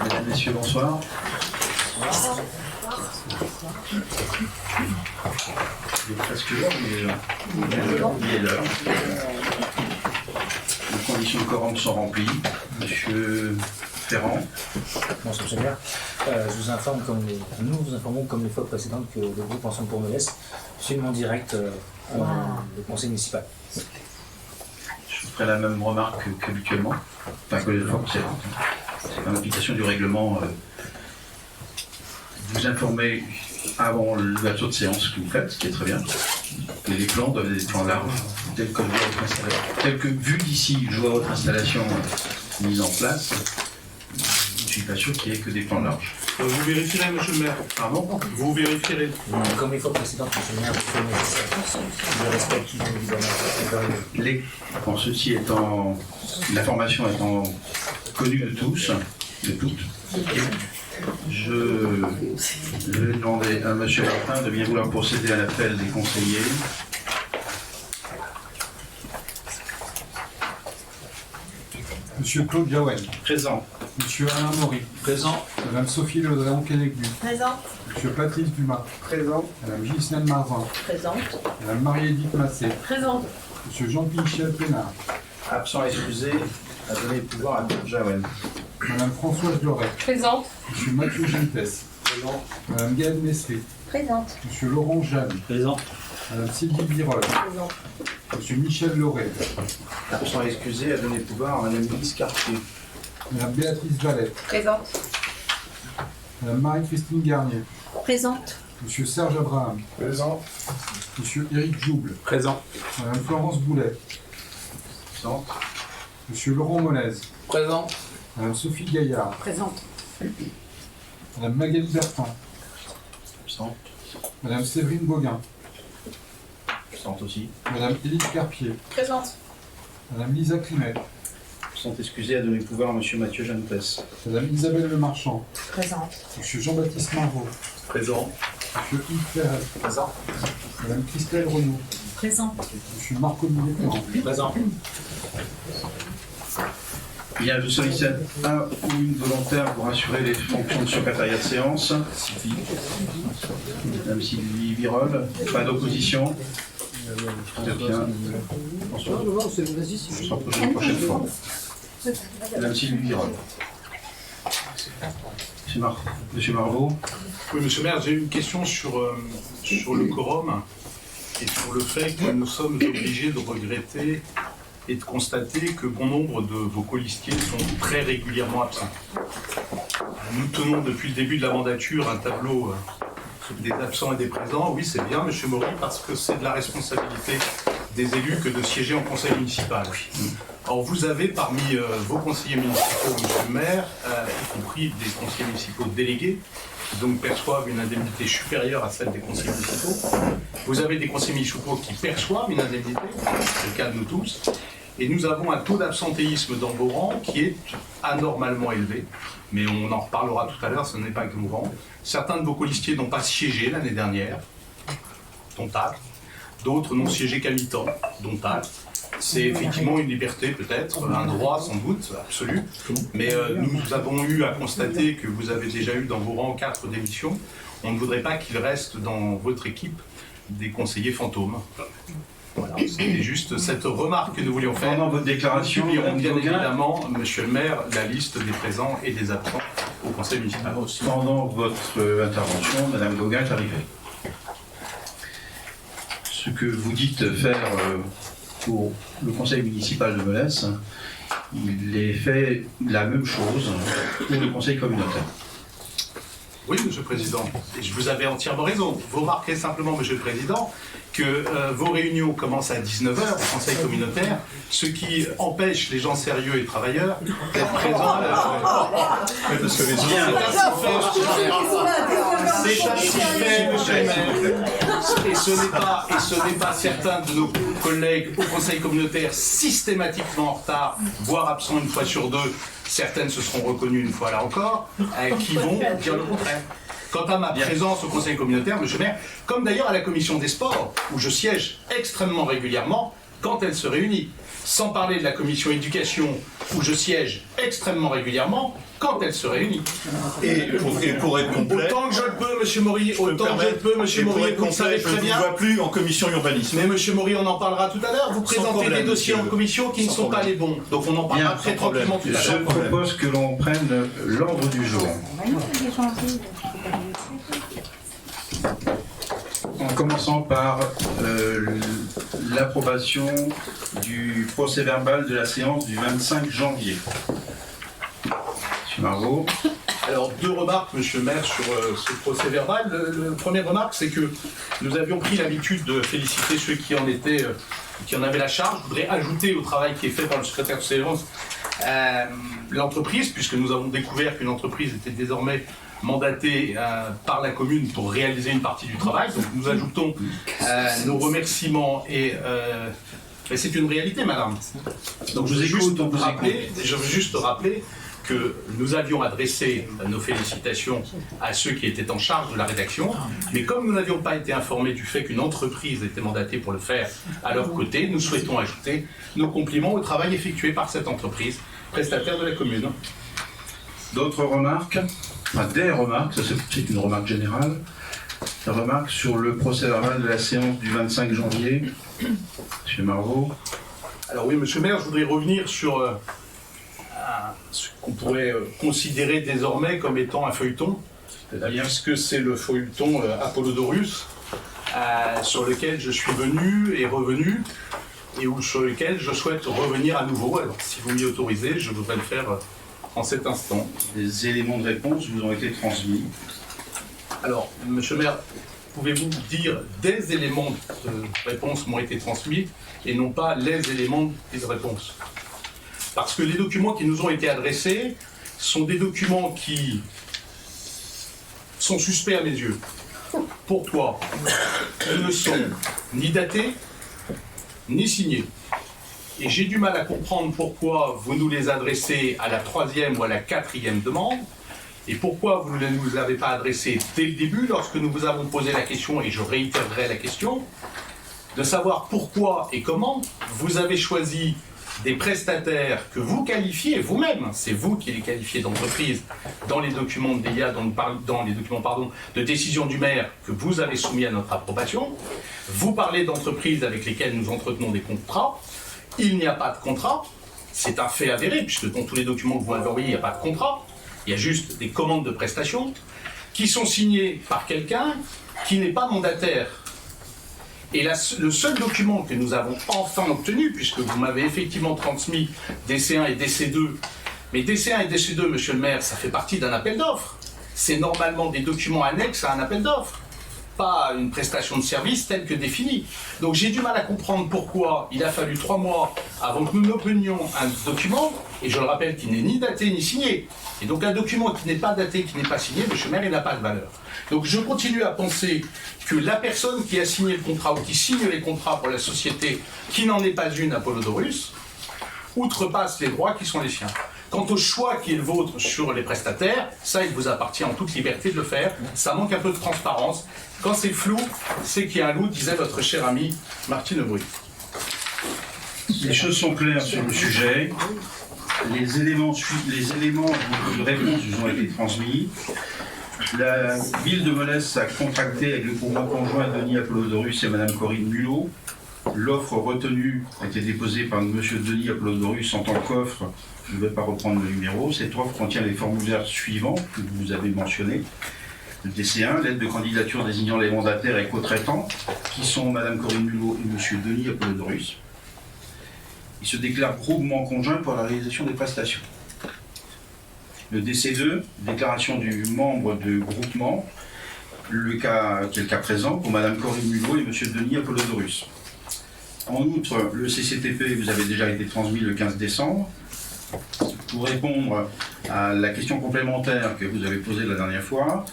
Mesdames, Messieurs, bonsoir. Il est presque l'heure, mais il est l'heure. Les conditions de quorum sont remplies. Monsieur Ferrand. Bonsoir, monsieur le maire. Nous vous informons comme les fois précédentes que le groupe Ensemble pour Melès suit en direct le conseil municipal. Je ferai la même remarque qu'habituellement, enfin que les fois précédentes. C'est en application du règlement. Vous informez avant l'ouverture de séance que vous faites, ce qui est très bien. Et les plans doivent être des plans larges, tels que vu d'ici, je vois votre installation mise en place. Je ne suis pas sûr qu'il n'y ait que des plans larges. Vous vérifierez, monsieur le maire. Pardon ? Vous vérifierez. Comme les fois précédentes, monsieur le maire, je respecte évidemment. Bon, ceci étant, l'information étant connue de tous, de toutes, je vais demander à monsieur Martin de bien vouloir procéder à l'appel des conseillers. Monsieur Claude Jawel. Présent. Monsieur Alain Maury. Présent. Madame Sophie Leodréon-Kénégu. Présent. Monsieur Patrice Dumas. Présent. Madame Ghislaine Marvin. Présente. Madame Marie-Édith Massé. Présente. Monsieur Jean-Michel Pénard. Absent excusé, à donner le pouvoir à Claude Jawel. Madame Françoise Loret. Présente. Monsieur Mathieu Gentes. Présent. Madame Gaëlle Messelet. Présente. Monsieur Laurent Jeanne. Présent. Madame Sylvie Birol. Présente. Monsieur Michel Loret. Absent excusé, à donner le pouvoir à Madame Lise Cartier. Madame Béatrice Vallet. Présente. Madame Marie-Christine Garnier. Présente. Monsieur Serge Abraham. Présent. Monsieur Éric Jouble. Présent. Madame Florence Boulet. Présent. Monsieur Laurent Molez. Présent. Madame Sophie Gaillard. Présente. Madame Magali Bertrand. Absent. Madame Séverine Gauguin. Absent aussi. Madame Élise Carpier. Présente. Madame Lisa Climet. Absent excusé, à donner le pouvoir à Monsieur Mathieu Gentes. Madame Isabelle Le Marchand. Présente. Monsieur Jean-Baptiste Marvaux. Présent. Monsieur Yves Ferret. Présent. Madame Christelle Renaud. Présente. Monsieur Marco Millet-Ferrand. Présent. Bien, je sollicite un ou une volontaire pour assurer les fonctions de secrétariat de séance. Madame Sylvie Birol, pas d'opposition. Très bien. Bonsoir. Je serai prochaine une prochaine fois. Madame Sylvie Birol. Monsieur Marvaux. Oui, monsieur le maire, j'ai une question sur le quorum et sur le fait que nous sommes obligés de regretter et de constater que bon nombre de vos colistiers sont très régulièrement absents. Nous tenons depuis le début de la mandature un tableau des absents et des présents. Oui, c'est bien, monsieur Maury, parce que c'est de la responsabilité des élus que de siéger en conseil municipal. Or, vous avez parmi vos conseillers municipaux, monsieur le maire, y compris des conseillers municipaux délégués, qui donc perçoivent une indemnité supérieure à celle des conseillers municipaux. Vous avez des conseillers municipaux qui perçoivent une indemnité, c'est le cas de nous tous. Et nous avons un taux d'absentéisme dans vos rangs qui est anormalement élevé. Mais on en reparlera tout à l'heure, ce n'est pas que nos rangs. Certains de vos colistiers n'ont pas siégé l'année dernière, dont acte. D'autres n'ont siégé qu'à mi-temps, dont acte. C'est effectivement une liberté peut-être, un droit sans doute, absolu. Mais nous avons eu à constater que vous avez déjà eu dans vos rangs 4 démissions. On ne voudrait pas qu'il reste dans votre équipe des conseillers fantômes. Voilà, c'était juste cette remarque que nous voulions faire. Pendant votre déclaration, nous publierons bien Gauguin, évidemment, monsieur le maire, la liste des présents et des absents au conseil municipal. pendant votre intervention, Madame Gauguin est arrivée. Ce que vous dites faire pour le conseil municipal de Melès, il est fait la même chose pour le conseil communautaire. Oui, monsieur le président, et je vous avais entièrement raison. Vous remarquez simplement, monsieur le président, que vos réunions commencent à 19h au conseil communautaire, ce qui empêche les gens sérieux et travailleurs d'être présents à la parce que les c'est ainsi fait, monsieur le maire. Et ce n'est pas certains de nos collègues au conseil communautaire systématiquement en retard, voire absents une fois sur deux, certaines se seront reconnues une fois là encore, qui vont dire le contraire. Quant à ma présence au conseil communautaire, monsieur le maire, comme d'ailleurs à la commission des sports, où je siège extrêmement régulièrement, quand elle se réunit. Sans parler de la commission éducation, où je siège extrêmement régulièrement, quand elle se réunit. Et pour être complet, Autant que je le peux, monsieur Maury, autant que je le peux, monsieur Maury, vous le savez très bien. Je ne vois plus en commission urbanisme. Mais monsieur Maury, on en parlera tout à l'heure. Vous présentez problème, des dossiers monsieur. en commission qui ne sont pas les bons. Donc on en parlera Bien, très sans problème. tranquillement tout à Je l'heure. propose que l'on prenne l'ordre du jour. En commençant par l'approbation du procès-verbal de la séance du 25 janvier. Monsieur Margot. Alors, deux remarques, monsieur le maire, sur ce procès verbal. La première remarque, c'est que nous avions pris l'habitude de féliciter ceux qui en avaient la charge. Je voudrais ajouter au travail qui est fait par le secrétaire de séance l'entreprise, puisque nous avons découvert qu'une entreprise était désormais mandatée par la commune pour réaliser une partie du travail. Donc nous ajoutons nos remerciements et c'est une réalité, madame. Donc je veux juste rappeler que nous avions adressé nos félicitations à ceux qui étaient en charge de la rédaction, mais comme nous n'avions pas été informés du fait qu'une entreprise était mandatée pour le faire à leur côté, nous souhaitons ajouter nos compliments au travail effectué par cette entreprise, prestataire de la commune. D'autres remarques? Enfin, des remarques, ça c'est une remarque générale. Des remarques sur le procès-verbal de la séance du 25 janvier. Monsieur Margot. Alors oui, monsieur le maire, je voudrais revenir sur ce qu'on pourrait considérer désormais comme étant un feuilleton, puisque c'est le feuilleton Apollodorus, sur lequel je suis venu et revenu, et sur lequel je souhaite revenir à nouveau. Alors si vous m'y autorisez, je voudrais le faire en cet instant. Des éléments de réponse vous ont été transmis. Alors, monsieur le maire, pouvez-vous dire des éléments de réponse m'ont été transmis et non pas les éléments de réponse? Parce que les documents qui nous ont été adressés sont des documents qui sont suspects à mes yeux. Pourquoi? Ils ne sont ni datés, ni signés. Et j'ai du mal à comprendre pourquoi vous nous les adressez à la 3e ou à la 4e demande, et pourquoi vous ne nous avez pas adressés dès le début, lorsque nous vous avons posé la question, et je réitérerai la question, de savoir pourquoi et comment vous avez choisi des prestataires que vous qualifiez vous-même, c'est vous qui les qualifiez d'entreprise dans les documents de DIA, dans les documents de décision du maire que vous avez soumis à notre approbation. Vous parlez d'entreprises avec lesquelles nous entretenons des contrats. Il n'y a pas de contrat, c'est un fait avéré, puisque dans tous les documents que vous m'avez envoyés, il n'y a pas de contrat, il y a juste des commandes de prestations qui sont signées par quelqu'un qui n'est pas mandataire. Et le seul document que nous avons enfin obtenu, puisque vous m'avez effectivement transmis DC1 et DC2, mais DC1 et DC2, monsieur le maire, ça fait partie d'un appel d'offres. C'est normalement des documents annexes à un appel d'offres, pas une prestation de service telle que définie. Donc j'ai du mal à comprendre pourquoi il a fallu 3 mois avant que nous n'obtenions un document, et je le rappelle, qui n'est ni daté ni signé. Et donc un document qui n'est pas daté, qui n'est pas signé, monsieur le maire, il n'a pas de valeur. Donc je continue à penser que la personne qui a signé le contrat ou qui signe les contrats pour la société, qui n'en est pas une, Apollodorus, outrepasse les droits qui sont les siens. Quant au choix qui est le vôtre sur les prestataires, ça, il vous appartient en toute liberté de le faire. Ça manque un peu de transparence. Quand c'est flou, c'est qu'il y a un loup, disait votre cher ami Martine Aubry. Les choses sont claires sur le sujet. Les éléments de réponse vous ont été transmis. La ville de Molès a contracté avec le groupement conjoint Denis Apollodorus et Madame Corinne Mulot. L'offre retenue a été déposée par Monsieur Denis Apollodorus en tant qu'offre. Je ne vais pas reprendre le numéro. Cette offre contient les formulaires suivants que vous avez mentionnés. Le DC1, lettre de candidature désignant les mandataires et co-traitants, qui sont Madame Corinne Mulot et Monsieur Denis Apollodorus. Ils se déclarent groupement conjoint pour la réalisation des prestations. Le DC2, déclaration du membre de groupement, qui est le cas présent pour Madame Corinne Mulot et Monsieur Denis Apollodorus. En outre, le CCTP vous avait déjà été transmis le 15 décembre. Pour répondre à la question complémentaire que vous avez posée la dernière fois,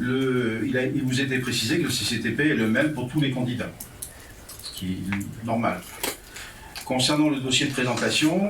il vous était précisé que le CCTP est le même pour tous les candidats, ce qui est normal. Concernant le dossier de présentation,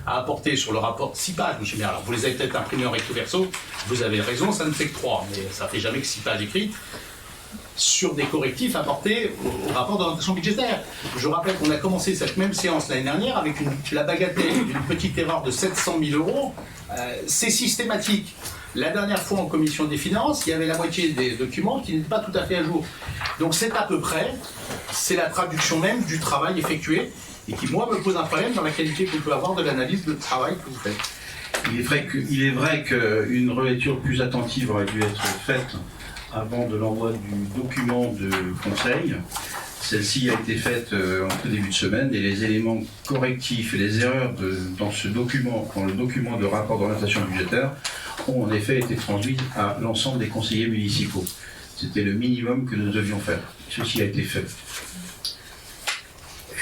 à apporter sur le rapport de 6 pages, monsieur le maire. Alors vous les avez peut-être imprimés en recto verso, vous avez raison, ça ne fait que 3, mais ça fait jamais que 6 pages écrites sur des correctifs apportés au rapport d'orientation budgétaire. Je rappelle qu'on a commencé cette même séance l'année dernière avec la bagatelle d'une petite erreur de 700 000 €. C'est systématique. La dernière fois en commission des finances, il y avait la moitié des documents qui n'étaient pas tout à fait à jour. Donc c'est à peu près, c'est la traduction même du travail effectué et qui, moi, me pose un problème dans la qualité que vous pouvez avoir de l'analyse de travail que vous faites. Il est vrai qu'une relecture plus attentive aurait dû être faite avant de l'envoi du document de conseil. Celle-ci a été faite en tout début de semaine et les éléments correctifs et les erreurs dans ce document, dans le document de rapport d'orientation budgétaire, ont en effet été transmis à l'ensemble des conseillers municipaux. C'était le minimum que nous devions faire. Ceci a été fait.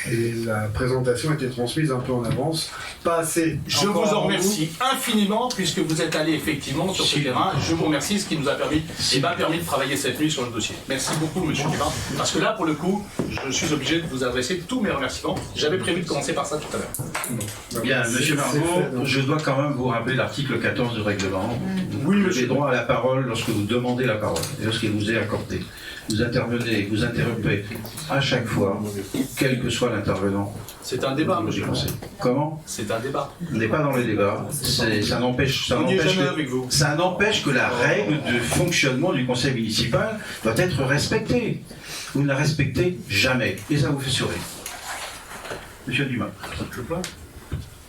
Et la présentation a été transmise un peu en avance, pas assez. Je vous en remercie infiniment puisque vous êtes allé effectivement sur ce terrain. Je vous remercie, ce qui nous a permis, m'a permis de travailler cette nuit sur le dossier. Merci beaucoup, monsieur Dubin, parce que là, pour le coup, je suis obligé de vous adresser tous mes remerciements. J'avais prévu de commencer par ça tout à l'heure. Bien, monsieur Margot, je dois quand même vous rappeler l'article 14 du règlement. Oui, Vous avez droit à la parole lorsque vous demandez la parole et lorsqu'elle vous est accordée. Vous intervenez, vous interrompez à chaque fois, quel que soit l'intervenant. C'est un débat, monsieur le conseil. Comment? C'est un débat. On n'est pas dans les débats. Ça n'empêche que la règle de fonctionnement du conseil municipal doit être respectée. Vous ne la respectez jamais. Et ça vous fait sourire. Monsieur Dumas.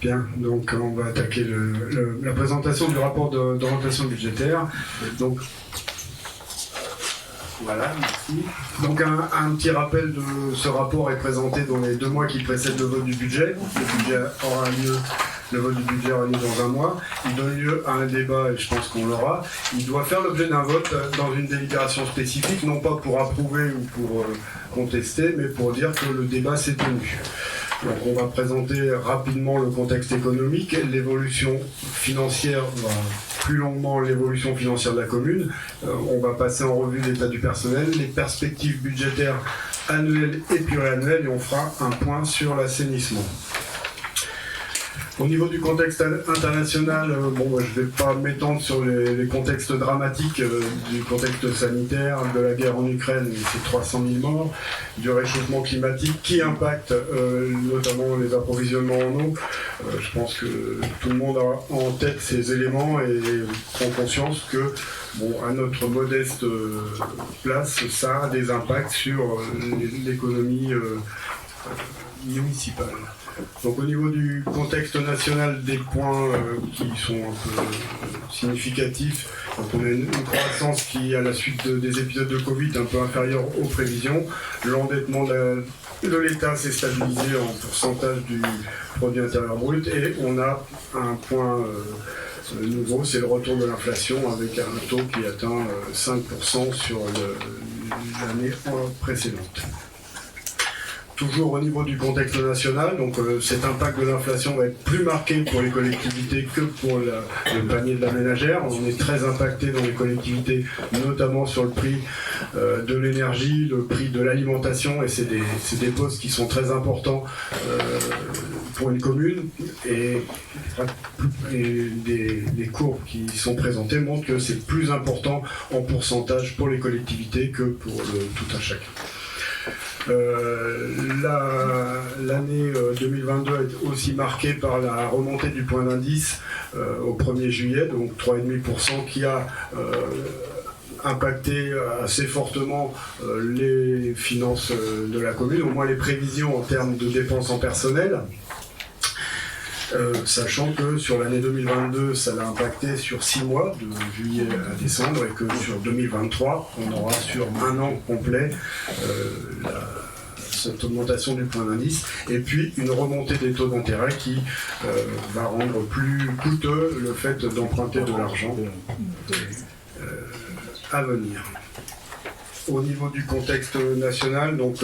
Bien, donc on va attaquer la présentation du rapport d'orientation budgétaire. Donc, voilà, merci. Donc un petit rappel de ce rapport est présenté dans les 2 mois qui précèdent le vote du budget. Le vote du budget aura lieu dans un mois. Il donne lieu à un débat et je pense qu'on l'aura. Il doit faire l'objet d'un vote dans une délibération spécifique, non pas pour approuver ou pour contester, mais pour dire que le débat s'est tenu. Donc on va présenter rapidement le contexte économique, l'évolution financière, plus longuement l'évolution financière de la commune. On va passer en revue l'état du personnel, les perspectives budgétaires annuelles et pluriannuelles et on fera un point sur l'assainissement. Au niveau du contexte international, je ne vais pas m'étendre sur les contextes dramatiques du contexte sanitaire, de la guerre en Ukraine, c'est 300 000 morts, du réchauffement climatique qui impacte notamment les approvisionnements en eau. Je pense que tout le monde a en tête ces éléments et prend conscience que, à notre modeste place, ça a des impacts sur l'économie municipale. Donc au niveau du contexte national, des points qui sont un peu significatifs. Donc on a une croissance qui, à la suite des épisodes de Covid, est un peu inférieure aux prévisions. L'endettement de l'État s'est stabilisé en pourcentage du produit intérieur brut et on a un point nouveau, c'est le retour de l'inflation avec un taux qui atteint 5% sur l'année précédente. Toujours au niveau du contexte national, donc cet impact de l'inflation va être plus marqué pour les collectivités que pour le panier de la ménagère. On est très impacté dans les collectivités, notamment sur le prix de l'énergie, le prix de l'alimentation, et c'est des postes qui sont très importants pour une commune. Et des courbes qui sont présentées montrent que c'est plus important en pourcentage pour les collectivités que pour tout un chacun. L'année 2022 est aussi marquée par la remontée du point d'indice au 1er juillet, donc 3,5% qui a impacté assez fortement les finances de la commune, au moins les prévisions en termes de dépenses en personnel. Sachant que sur l'année 2022, ça l'a impacté sur 6 mois, de juillet à décembre, et que sur 2023, on aura sur un an complet cette augmentation du point d'indice, et puis une remontée des taux d'intérêt qui va rendre plus coûteux le fait d'emprunter de l'argent à venir. Au niveau du contexte national, donc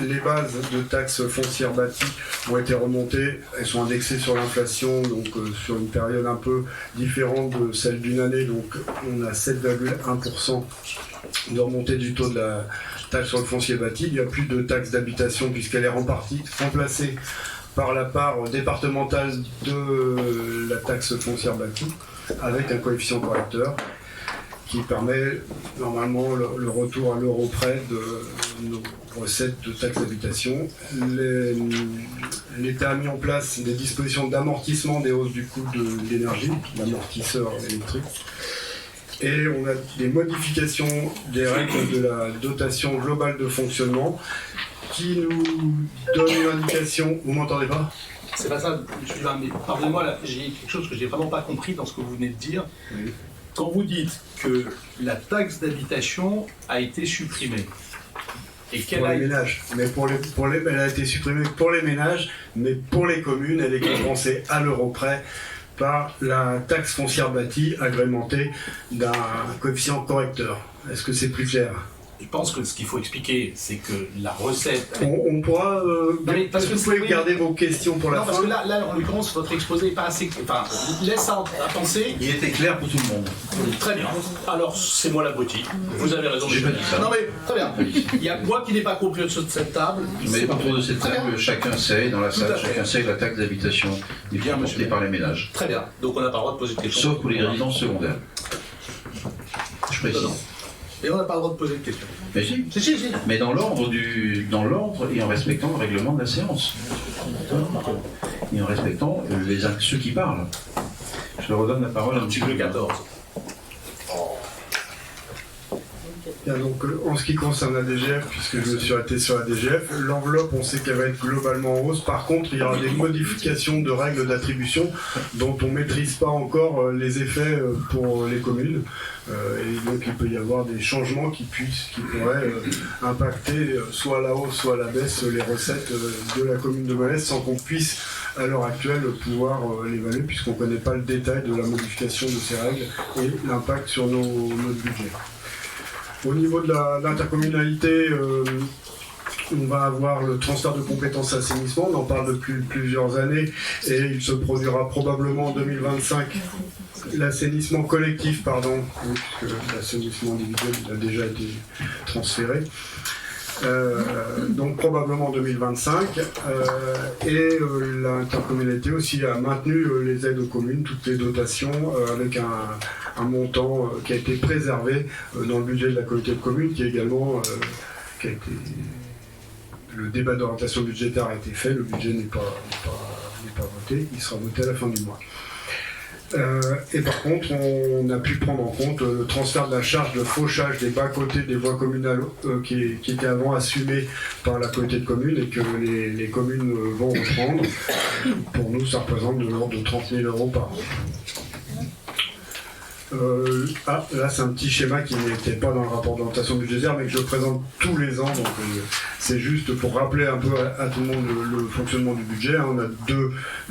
les bases de taxes foncières bâties ont été remontées, elles sont indexées sur l'inflation, donc sur une période un peu différente de celle d'une année, donc on a 7,1% de remontée du taux de la taxe sur le foncier bâti. Il n'y a plus de taxe d'habitation puisqu'elle est remplacée par la part départementale de la taxe foncière bâtie, avec un coefficient correcteur qui permet normalement le retour à l'euro près de nos recettes de taxe d'habitation. L'État a mis en place des dispositions d'amortissement des hausses du coût de l'énergie, l'amortisseur électrique. Et on a des modifications des règles de la dotation globale de fonctionnement qui nous donnent une indication. Vous m'entendez pas ? C'est pas ça, je suis là, mais pardonnez-moi, là, j'ai quelque chose que j'ai vraiment pas compris dans ce que vous venez de dire. Oui. Quand vous dites que la taxe d'habitation a été supprimée, et qu'elle Pour a les ménages. Mais elle a été supprimée pour les ménages, mais pour les communes, elle est compensée à l'euro près par la taxe foncière bâtie agrémentée d'un coefficient correcteur. Est-ce que c'est plus clair ? Je pense que ce qu'il faut expliquer, c'est que la recette... On pourra... mais parce que vous pouvez oui, garder vos questions pour la non, fin. parce que là, en l'occurrence, votre exposé n'est pas assez... Enfin, laisse ça à penser. Il était clair pour tout le monde. Très bien. Alors, c'est moi l'abruti. Vous avez raison. J'ai pas dit ça. Non, mais très bien. Il y a moi qui n'ai pas compris sur cette table. Mais autour de cette Très table, bien. chacun sait, dans la Tout salle, à fait. chacun sait que la taxe d'habitation est Bien, portée monsieur. par les ménages. Très bien. Donc, on n'a pas le droit de poser de questions. Sauf pour les résidences secondaires. Je précise. Non. Et on n'a pas le droit de poser de questions. Mais si. Si. Mais dans l'ordre et en respectant le règlement de la séance. Et en respectant ceux qui parlent. Je redonne la parole à Article 14. Bien, donc, en ce qui concerne la DGF, puisque je me suis arrêté sur la DGF, l'enveloppe, on sait qu'elle va être globalement en hausse. Par contre, il y aura des modifications de règles d'attribution dont on ne maîtrise pas encore les effets pour les communes. Et donc, il peut y avoir des changements qui pourraient impacter soit à la hausse, soit à la baisse les recettes de la commune de Molès sans qu'on puisse, à l'heure actuelle, pouvoir l'évaluer puisqu'on ne connaît pas le détail de la modification de ces règles et l'impact sur notre budget. Au niveau de l'intercommunalité, on va avoir le transfert de compétences assainissement, on en parle depuis plusieurs années et il se produira probablement en 2025. L'assainissement collectif, pardon, puisque l'assainissement individuel a déjà été transféré. Donc probablement en 2025. Et l'intercommunalité aussi a maintenu les aides aux communes, toutes les dotations, avec un montant qui a été préservé dans le budget de la communauté de communes, qui est également le débat d'orientation budgétaire a été fait, le budget n'est pas voté, il sera voté à la fin du mois. Et par contre, on a pu prendre en compte le transfert de la charge de fauchage des bas-côtés des voies communales qui était avant assumée par la communauté de communes et que les communes vont reprendre. Pour nous, ça représente de l'ordre de 30 000 € par an. Là c'est un petit schéma qui n'était pas dans le rapport d'orientation budgétaire mais que je présente tous les ans, donc c'est juste pour rappeler un peu à tout le monde le fonctionnement du budget. On a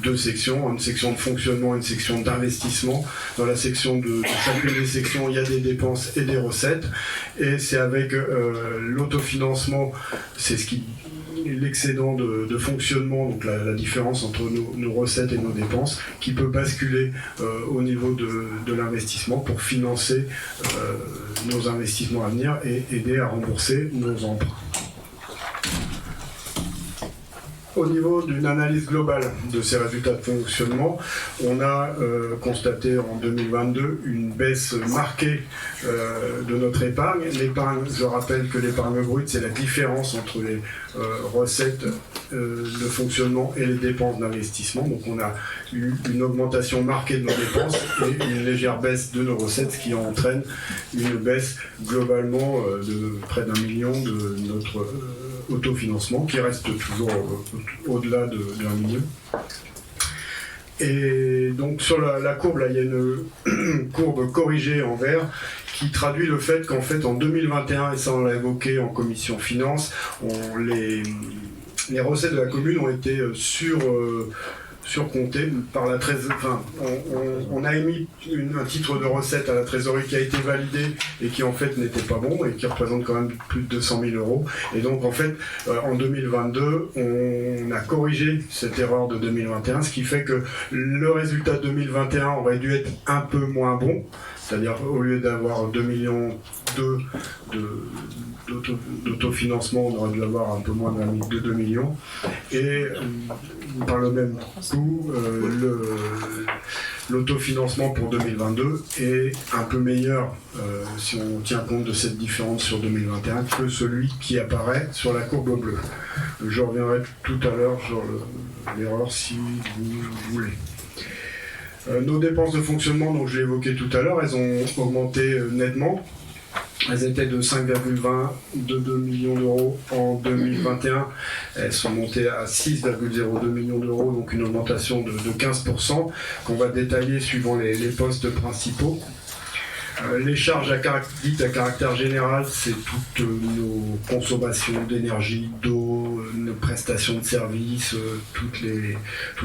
deux sections, une section de fonctionnement et une section d'investissement. Dans la section de chacune des sections, il y a des dépenses et des recettes, et c'est avec l'autofinancement, c'est l'excédent de fonctionnement, donc la différence entre nos recettes et nos dépenses, qui peut basculer au niveau de l'investissement pour financer nos investissements à venir et aider à rembourser nos emprunts. Au niveau d'une analyse globale de ces résultats de fonctionnement, on a constaté en 2022 une baisse marquée de notre épargne. L'épargne, je rappelle que l'épargne brute, c'est la différence entre les recettes de fonctionnement et les dépenses d'investissement. Donc on a eu une augmentation marquée de nos dépenses et une légère baisse de nos recettes, ce qui entraîne une baisse globalement de près d'1 million de notre autofinancement, qui reste toujours au-delà de 1 million. Et donc sur la courbe, là, il y a une courbe corrigée en vert qui traduit le fait qu'en fait en 2021, et ça on l'a évoqué en commission finance, les recettes de la commune ont été surcompté par la trésorerie. Enfin, on a émis un titre de recette à la trésorerie qui a été validé et qui en fait n'était pas bon et qui représente quand même plus de 200 000 €. Et donc en fait, en 2022, on a corrigé cette erreur de 2021, ce qui fait que le résultat de 2021 aurait dû être un peu moins bon, C'est-à-dire au lieu d'avoir 2,2 millions d'autofinancement, on aurait dû avoir un peu moins de 2 millions. Et par le même coup, l'autofinancement pour 2022 est un peu meilleur, si on tient compte de cette différence sur 2021, que celui qui apparaît sur la courbe bleue. Je reviendrai tout à l'heure sur l'erreur si vous voulez. Nos dépenses de fonctionnement, donc je l'ai évoqué tout à l'heure, elles ont augmenté nettement. Elles étaient de 5,22 millions d'euros en 2021. Elles sont montées à 6,02 millions d'euros, donc une augmentation de 15% qu'on va détailler suivant les postes principaux. Les charges dites à caractère général, c'est toutes nos consommations d'énergie, d'eau, nos prestations de services, toutes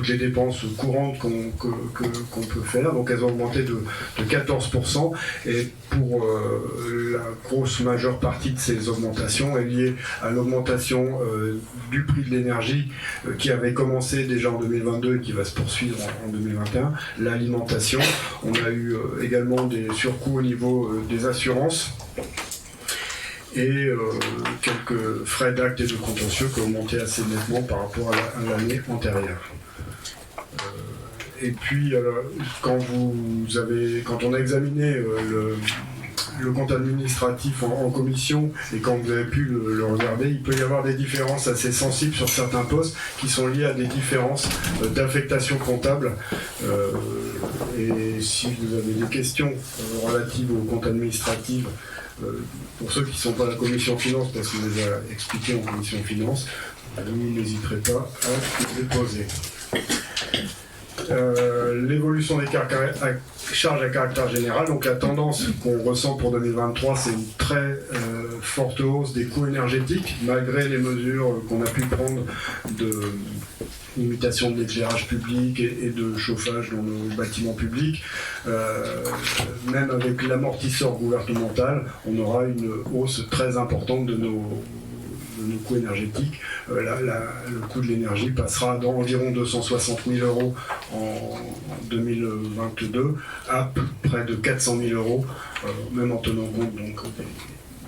les dépenses courantes qu'on peut faire. Donc elles ont augmenté de 14%. Et pour la grosse majeure partie de ces augmentations est liée à l'augmentation du prix de l'énergie qui avait commencé déjà en 2022 et qui va se poursuivre en 2021. L'alimentation, on a eu également des surcoûts au niveau des assurances et quelques frais d'actes et de contentieux qui ont augmenté assez nettement par rapport à l'année antérieure. Et puis, quand on a examiné le compte administratif en commission et quand vous avez pu le regarder, il peut y avoir des différences assez sensibles sur certains postes qui sont liés à des différences d'affectation comptable. Et si vous avez des questions relatives au compte administratif, pour ceux qui ne sont pas à la commission finance, parce que je les ai expliqués en commission finance, vous n'hésiterez pas à les poser. L'évolution des charges à caractère général, donc la tendance qu'on ressent pour 2023, c'est une très forte hausse des coûts énergétiques, malgré les mesures qu'on a pu prendre de limitation de l'éclairage public et de chauffage dans nos bâtiments publics. Même avec l'amortisseur gouvernemental, on aura une hausse très importante de nos coûts énergétiques. Le coût de l'énergie passera d'environ 260 000 euros en 2022 à près de 400 000 euros, même en tenant compte donc,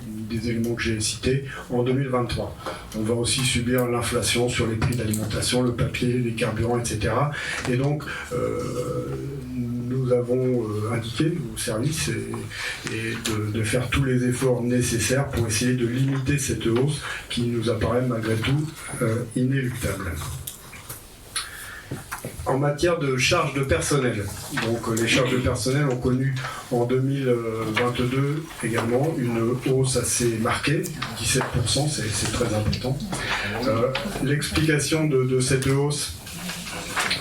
des éléments que j'ai cités, en 2023. On va aussi subir l'inflation sur les prix d'alimentation, le papier, les carburants, etc. Et donc, nous avons indiqué au service et de faire tous les efforts nécessaires pour essayer de limiter cette hausse qui nous apparaît malgré tout inéluctable. En matière de charges de personnel, donc les charges de personnel ont connu en 2022 également une hausse assez marquée, 17%, c'est très important. L'explication de cette hausse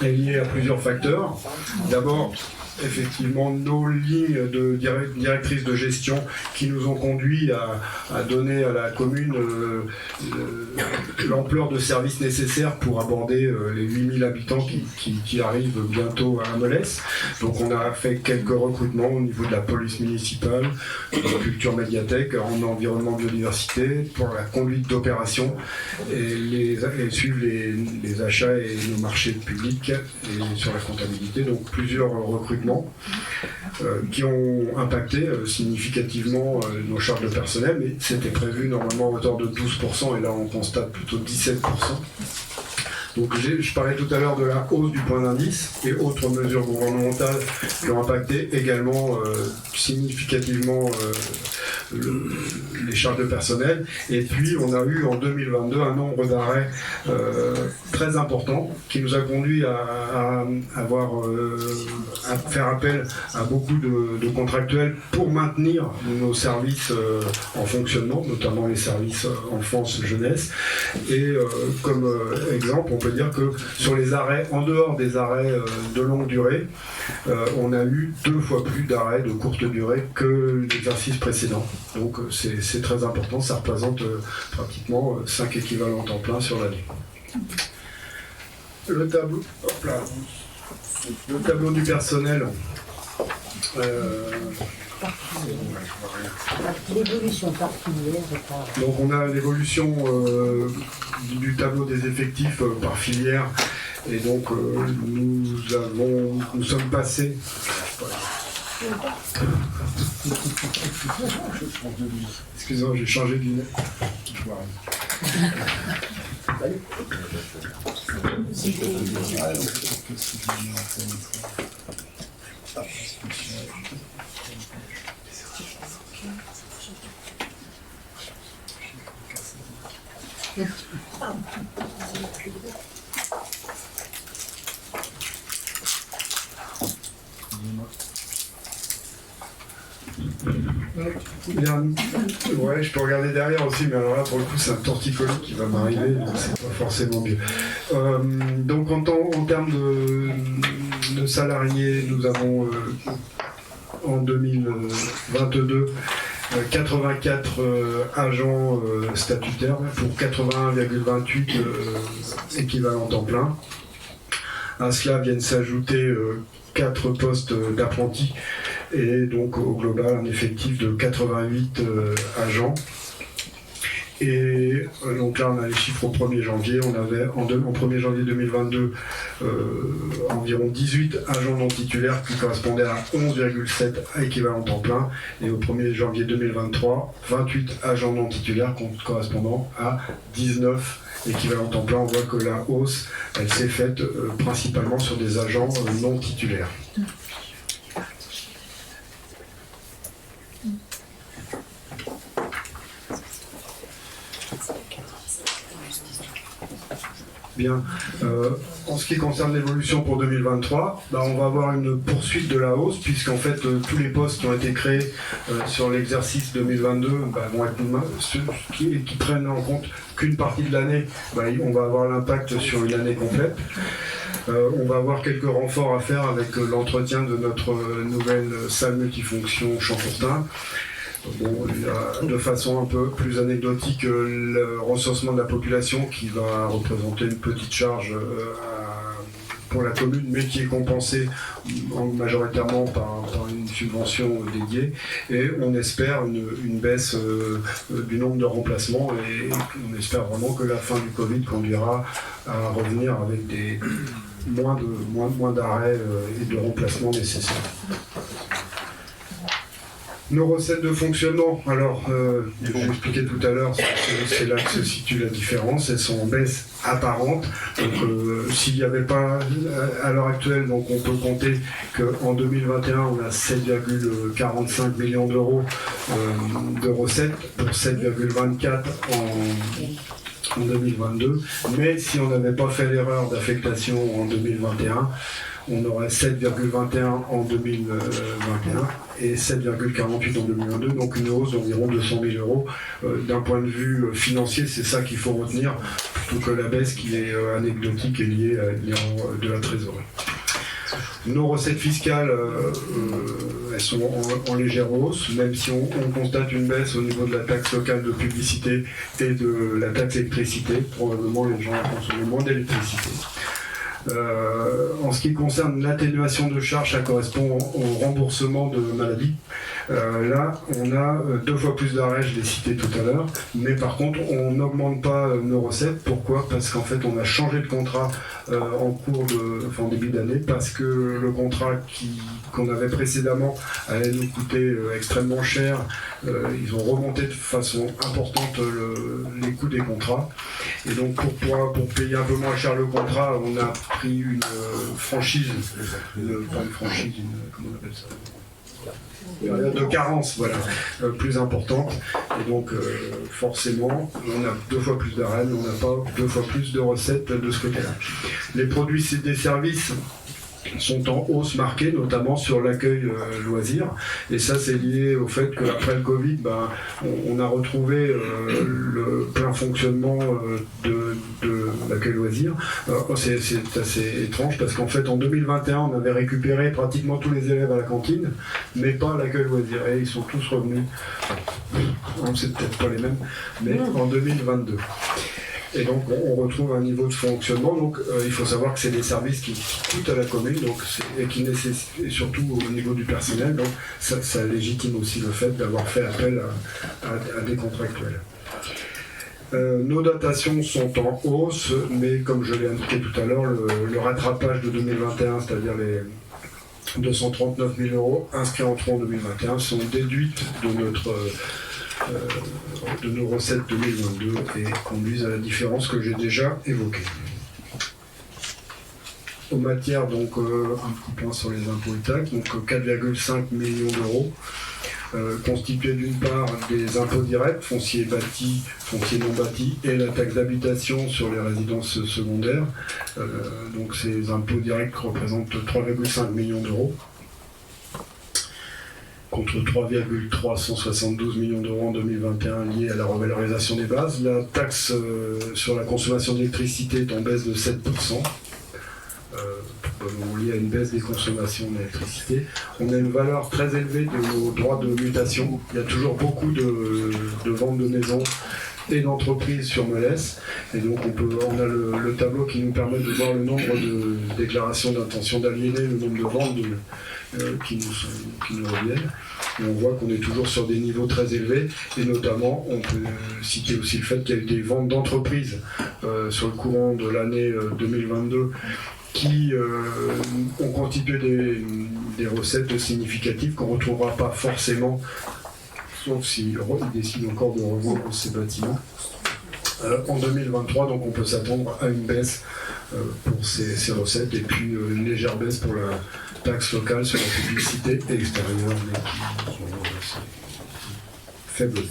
est liée à plusieurs facteurs. D'abord, effectivement, nos lignes de directrices de gestion qui nous ont conduit à donner à la commune l'ampleur de services nécessaires pour aborder les 8000 habitants qui arrivent bientôt à Amelès. Donc on a fait quelques recrutements au niveau de la police municipale, de culture médiathèque, en environnement biodiversité, pour la conduite d'opérations et suivre les achats et nos marchés publics et sur la comptabilité. Donc plusieurs recrutements qui ont impacté significativement nos charges de personnel, mais c'était prévu normalement à hauteur de 12% et là on constate plutôt 17%. Donc je parlais tout à l'heure de la hausse du point d'indice et autres mesures gouvernementales qui ont impacté également significativement les charges de personnel. Et puis on a eu en 2022 un nombre d'arrêts très important qui nous a conduit à faire appel à beaucoup de contractuels pour maintenir nos services en fonctionnement, notamment les services enfance-jeunesse. Et comme exemple, on peut dire que sur les arrêts, en dehors des arrêts de longue durée, on a eu 2 fois plus d'arrêts de courte durée que l'exercice précédent. Donc c'est très important, ça représente pratiquement 5 équivalents temps plein sur l'année. Le tableau du personnel. L'évolution par filière. Donc on a l'évolution du tableau des effectifs par filière et donc nous sommes passés Excusez-moi, j'ai changé de lunettes. Bien. Ouais, je peux regarder derrière aussi, mais alors là, pour le coup, c'est un torticolis qui va m'arriver, c'est pas forcément mieux. Donc, en termes de salariés, nous avons en 2022 84 agents statutaires pour 81,28 équivalents temps plein. À cela viennent s'ajouter 4 postes d'apprentis et donc au global un effectif de 88 agents. Et donc là on a les chiffres au 1er janvier, on avait en 1er janvier 2022 environ 18 agents non titulaires qui correspondaient à 11,7 équivalents temps plein, et au 1er janvier 2023 28 agents non titulaires correspondant à 19 équivalents temps plein. On voit que la hausse elle s'est faite principalement sur des agents non titulaires. Bien. En ce qui concerne l'évolution pour 2023, on va avoir une poursuite de la hausse, puisqu'en fait tous les postes qui ont été créés sur l'exercice 2022 vont être ceux qui prennent en compte qu'une partie de l'année, on va avoir l'impact sur une année complète. On va avoir quelques renforts à faire avec l'entretien de notre nouvelle salle multifonction Champourtin. Bon, il y a de façon un peu plus anecdotique le recensement de la population qui va représenter une petite charge pour la commune, mais qui est compensée majoritairement par une subvention dédiée, et on espère une baisse du nombre de remplacements, et on espère vraiment que la fin du Covid conduira à revenir avec moins d'arrêts et de remplacements nécessaires. Nos recettes de fonctionnement, alors, je vous expliquais tout à l'heure, c'est là que se situe la différence, elles sont en baisse apparente. Donc, s'il n'y avait pas, à l'heure actuelle, donc on peut compter qu'en 2021, on a 7,45 millions d'euros de recettes pour 7,24 en 2022. Mais si on n'avait pas fait l'erreur d'affectation en 2021, on aurait 7,21 en 2021 et 7,48 en 2022, donc une hausse d'environ 200 000 euros. D'un point de vue financier, c'est ça qu'il faut retenir, plutôt que la baisse qui est anecdotique et liée à de la trésorerie. Nos recettes fiscales, elles sont en légère hausse, même si on constate une baisse au niveau de la taxe locale de publicité et de la taxe électricité. Probablement les gens consomment moins d'électricité. En ce qui concerne l'atténuation de charges, ça correspond au remboursement de maladie. Là, on a 2 fois plus d'arrêts, je l'ai cité tout à l'heure, mais par contre, on n'augmente pas nos recettes. Pourquoi ? Parce qu'en fait, on a changé de contrat en début d'année, parce que le contrat qu'on avait précédemment allait nous coûter extrêmement cher. Ils ont remonté de façon importante les coûts des contrats. Et donc, pour payer un peu moins cher le contrat, on a pris une franchise, pas une franchise, comment on appelle ça ? De carence, voilà, plus importante. Et donc, forcément, on a 2 fois plus d'arrêts, mais on n'a pas 2 fois plus de recettes de ce côté-là. Les produits et des services sont en hausse marquée, notamment sur l'accueil loisirs. Et ça, c'est lié au fait qu'après le Covid, on a retrouvé le plein fonctionnement de l'accueil loisirs. C'est assez étrange parce qu'en fait, en 2021, on avait récupéré pratiquement tous les élèves à la cantine, mais pas à l'accueil loisirs. Et ils sont tous revenus. C'est peut-être pas les mêmes, mais en 2022. Et donc on retrouve un niveau de fonctionnement. Donc il faut savoir que c'est des services qui coûtent à la commune, et qui nécessitent, et surtout au niveau du personnel. Donc ça légitime aussi le fait d'avoir fait appel à des contractuels. Nos dotations sont en hausse, mais comme je l'ai indiqué tout à l'heure, le rattrapage de 2021, c'est-à-dire 239 000 euros inscrits en tronc en 2021 sont déduites de nos recettes 2022 et conduisent à la différence que j'ai déjà évoquée. En matière, donc, un petit point sur les impôts et taxes, donc 4,5 millions d'euros, constitués d'une part des impôts directs, fonciers bâtis, fonciers non bâtis, et la taxe d'habitation sur les résidences secondaires. Donc ces impôts directs représentent 3,5 millions d'euros, contre 3,372 millions d'euros en 2021 liés à la revalorisation des bases. La taxe sur la consommation d'électricité est en baisse de 7%. Lié à une baisse des consommations d'électricité. On a une valeur très élevée de nos droits de mutation. Il y a toujours beaucoup de ventes de maisons et d'entreprises sur Melesse. Et donc on a le tableau qui nous permet de voir le nombre de déclarations d'intention d'aliéner, le nombre de ventes qui nous reviennent. Et on voit qu'on est toujours sur des niveaux très élevés. Et notamment, on peut citer aussi le fait qu'il y a eu des ventes d'entreprises sur le courant de l'année 2022 qui ont constitué des recettes significatives qu'on ne retrouvera pas forcément, sauf s'ils décident encore de revendre ces bâtiments. En 2023, donc on peut s'attendre à une baisse pour ces recettes et puis une légère baisse pour la taxe locale sur la publicité extérieure, mais qui sont faibles.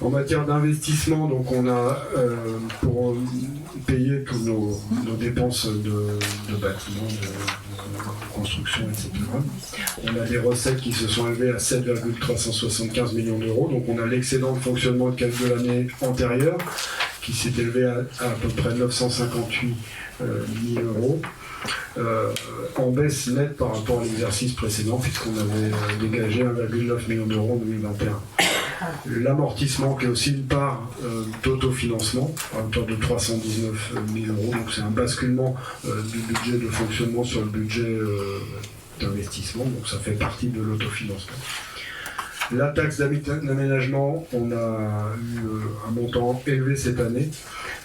En matière d'investissement, donc on a pour payer tous nos dépenses de bâtiments, de construction, etc. On a des recettes qui se sont élevées à 7,375 millions d'euros. Donc on a l'excédent de fonctionnement de l'année antérieure qui s'est élevé à peu près 958 000 euros. En baisse nette par rapport à l'exercice précédent puisqu'on avait dégagé 1,9 million d'euros en 2021. L'amortissement qui est aussi une part d'autofinancement à hauteur de 319 000 euros. Donc c'est un basculement du budget de fonctionnement sur le budget d'investissement. Donc ça fait partie de l'autofinancement. La taxe d'aménagement, on a eu un montant élevé cette année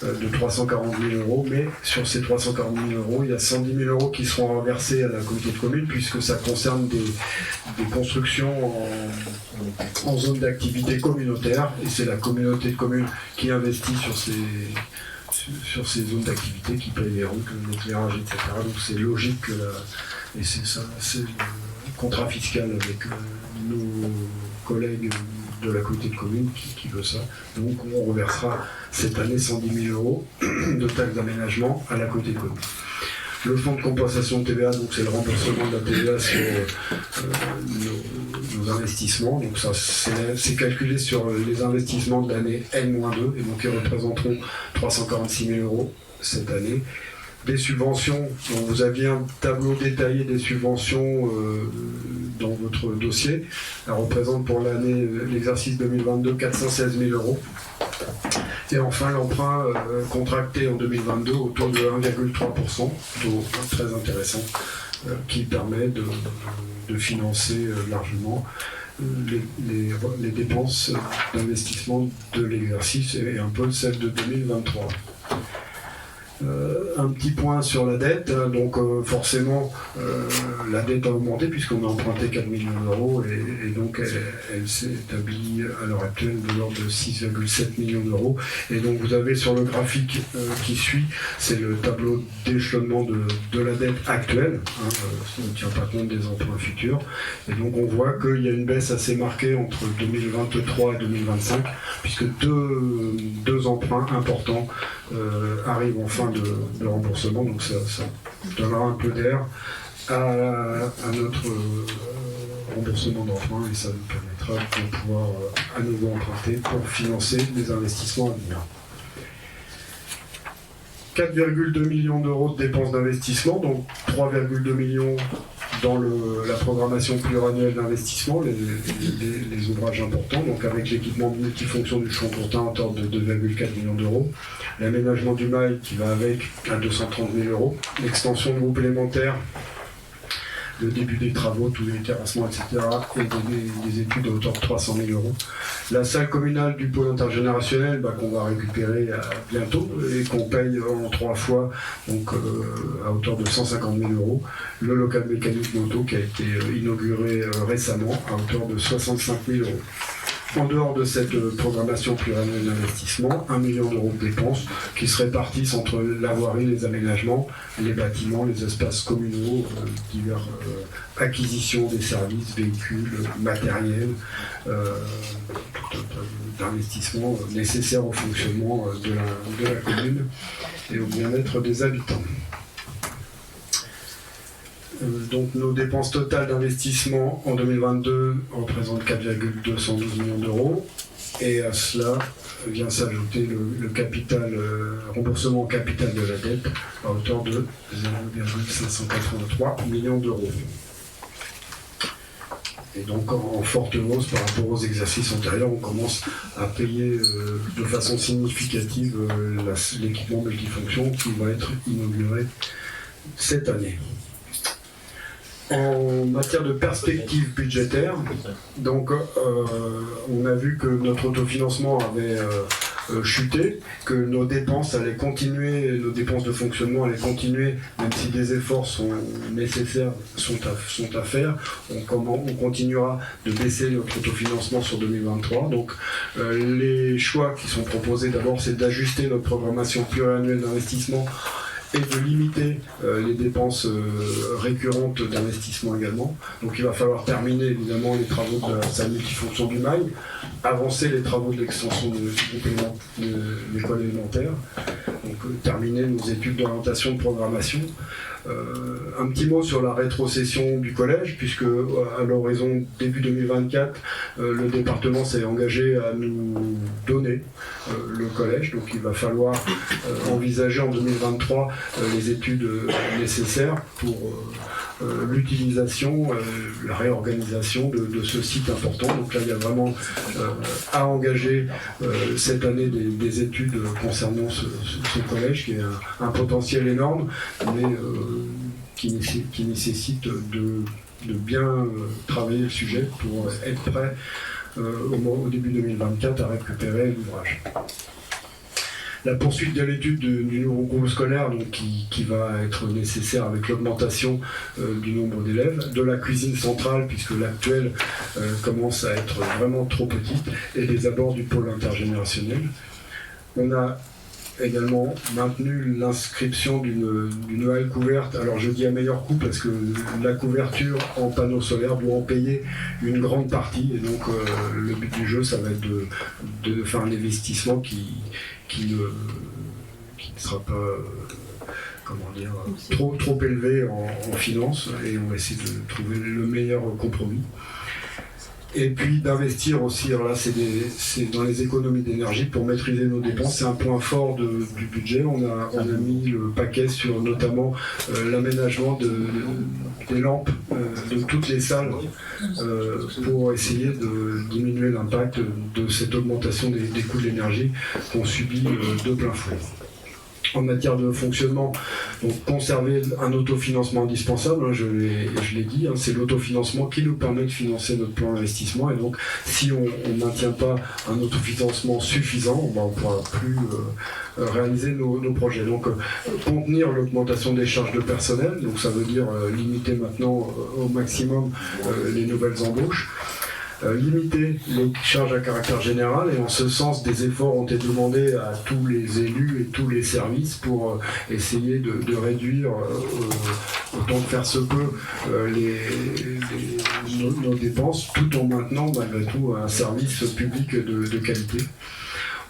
de 340 000 euros, mais sur ces 340 000 euros, il y a 110 000 euros qui seront reversés à la communauté de communes puisque ça concerne des constructions en zone d'activité communautaire et c'est la communauté de communes qui investit sur ces zones d'activité, qui paye les routes, l'éclairage, etc. Donc c'est logique et c'est ça, c'est le contrat fiscal avec nos collègues de la communauté de communes qui veut ça. Donc on reversera cette année 110 000 euros de taxes d'aménagement à la communauté de communes. Le fonds de compensation de TVA, donc c'est le remboursement de la TVA sur nos investissements. Donc ça c'est calculé sur les investissements de l'année N-2 et donc ils représenteront 346 000 euros cette année. Des subventions, donc vous aviez un tableau détaillé des subventions dans votre dossier. Elle représente pour l'année, l'exercice 2022, 416 000 euros. Et enfin l'emprunt contracté en 2022 autour de 1,3%, taux très intéressant, qui permet de financer largement les dépenses d'investissement de l'exercice et un peu celle de 2023. Un petit point sur la dette, donc forcément la dette a augmenté puisqu'on a emprunté 4 millions d'euros et donc elle s'est établie à l'heure actuelle de l'ordre de 6,7 millions d'euros. Et donc vous avez sur le graphique qui suit, c'est le tableau d'échelonnement de la dette actuelle, ça ne tient pas compte des emprunts futurs. Et donc on voit qu'il y a une baisse assez marquée entre 2023 et 2025 puisque deux emprunts importants arrivent en fin de remboursement, donc ça donnera un peu d'air à notre remboursement d'emprunt et ça nous permettra de pouvoir à nouveau emprunter pour financer les investissements à venir. 4,2 millions d'euros de dépenses d'investissement, donc 3,2 millions dans la programmation pluriannuelle d'investissement, les ouvrages importants, donc avec l'équipement multifonction du Champ-Courtin en hauteur de 2,4 millions d'euros, l'aménagement du mail qui va avec à 230 000 euros, l'extension de groupe élémentaire le début des travaux, tous les terrassements, etc. et des études à hauteur de 300 000 euros. La salle communale du pôle intergénérationnel qu'on va récupérer bientôt et qu'on paye en 3 fois, donc à hauteur de 150 000 euros. Le local mécanique moto qui a été inauguré récemment à hauteur de 65 000 euros. En dehors de cette programmation pluriannuelle d'investissement, 1 million d'euros de dépenses qui se répartissent entre la voirie, les aménagements, les bâtiments, les espaces communaux, diverses acquisitions des services, véhicules, matériel, d'investissements nécessaires au fonctionnement de la commune et au bien-être des habitants. Donc nos dépenses totales d'investissement en 2022 représentent 4,212 millions d'euros et à cela vient s'ajouter le capital, remboursement capital de la dette à hauteur de 0,583 millions d'euros. Et donc en forte hausse par rapport aux exercices antérieurs, on commence à payer de façon significative l'équipement multifonction qui va être inauguré cette année. En matière de perspective budgétaire, donc on a vu que notre autofinancement avait chuté, que nos dépenses allaient continuer, nos dépenses de fonctionnement allaient continuer, même si des efforts sont nécessaires, sont à faire. On continuera de baisser notre autofinancement sur 2023. Donc les choix qui sont proposés d'abord, c'est d'ajuster notre programmation pluriannuelle d'investissement et de limiter les dépenses récurrentes d'investissement également. Donc il va falloir terminer évidemment les travaux de la salle multifonction du Mail, avancer les travaux de l'extension de l'école élémentaire, donc terminer nos études d'orientation de programmation. Un petit mot sur la rétrocession du collège, puisque à l'horizon début 2024, le département s'est engagé à nous donner le collège, donc il va falloir envisager en 2023 les études nécessaires pour l'utilisation, la réorganisation de ce site important. Donc là, il y a vraiment à engager cette année des études concernant ce collège, qui est un potentiel énorme, mais qui nécessite de bien travailler le sujet pour être prêt au début 2024 à récupérer l'ouvrage. La poursuite de l'étude du nouveau groupe scolaire, donc, qui va être nécessaire avec l'augmentation du nombre d'élèves, de la cuisine centrale, puisque l'actuelle commence à être vraiment trop petite, et des abords du pôle intergénérationnel. On a également maintenu l'inscription d'une halle couverte. Alors je dis à meilleur coût parce que la couverture en panneaux solaires doit en payer une grande partie, et donc le but du jeu, ça va être de faire un investissement qui ne sera pas trop élevé en finance, et on va essayer de trouver le meilleur compromis. Et puis d'investir aussi, alors là c'est dans les économies d'énergie pour maîtriser nos dépenses, c'est un point fort du budget. On a mis le paquet sur notamment l'aménagement des lampes de toutes les salles pour essayer de diminuer l'impact de cette augmentation des coûts de l'énergie qu'on subit de plein fouet. En matière de fonctionnement, donc conserver un autofinancement indispensable, je l'ai dit, c'est l'autofinancement qui nous permet de financer notre plan d'investissement, et donc si on ne maintient pas un autofinancement suffisant, on ne pourra plus réaliser nos projets. Donc contenir l'augmentation des charges de personnel, donc ça veut dire limiter maintenant au maximum les nouvelles embauches. Limiter les charges à caractère général, et en ce sens des efforts ont été demandés à tous les élus et tous les services pour essayer de réduire autant que faire se peut nos dépenses, tout en maintenant malgré tout un service public de qualité.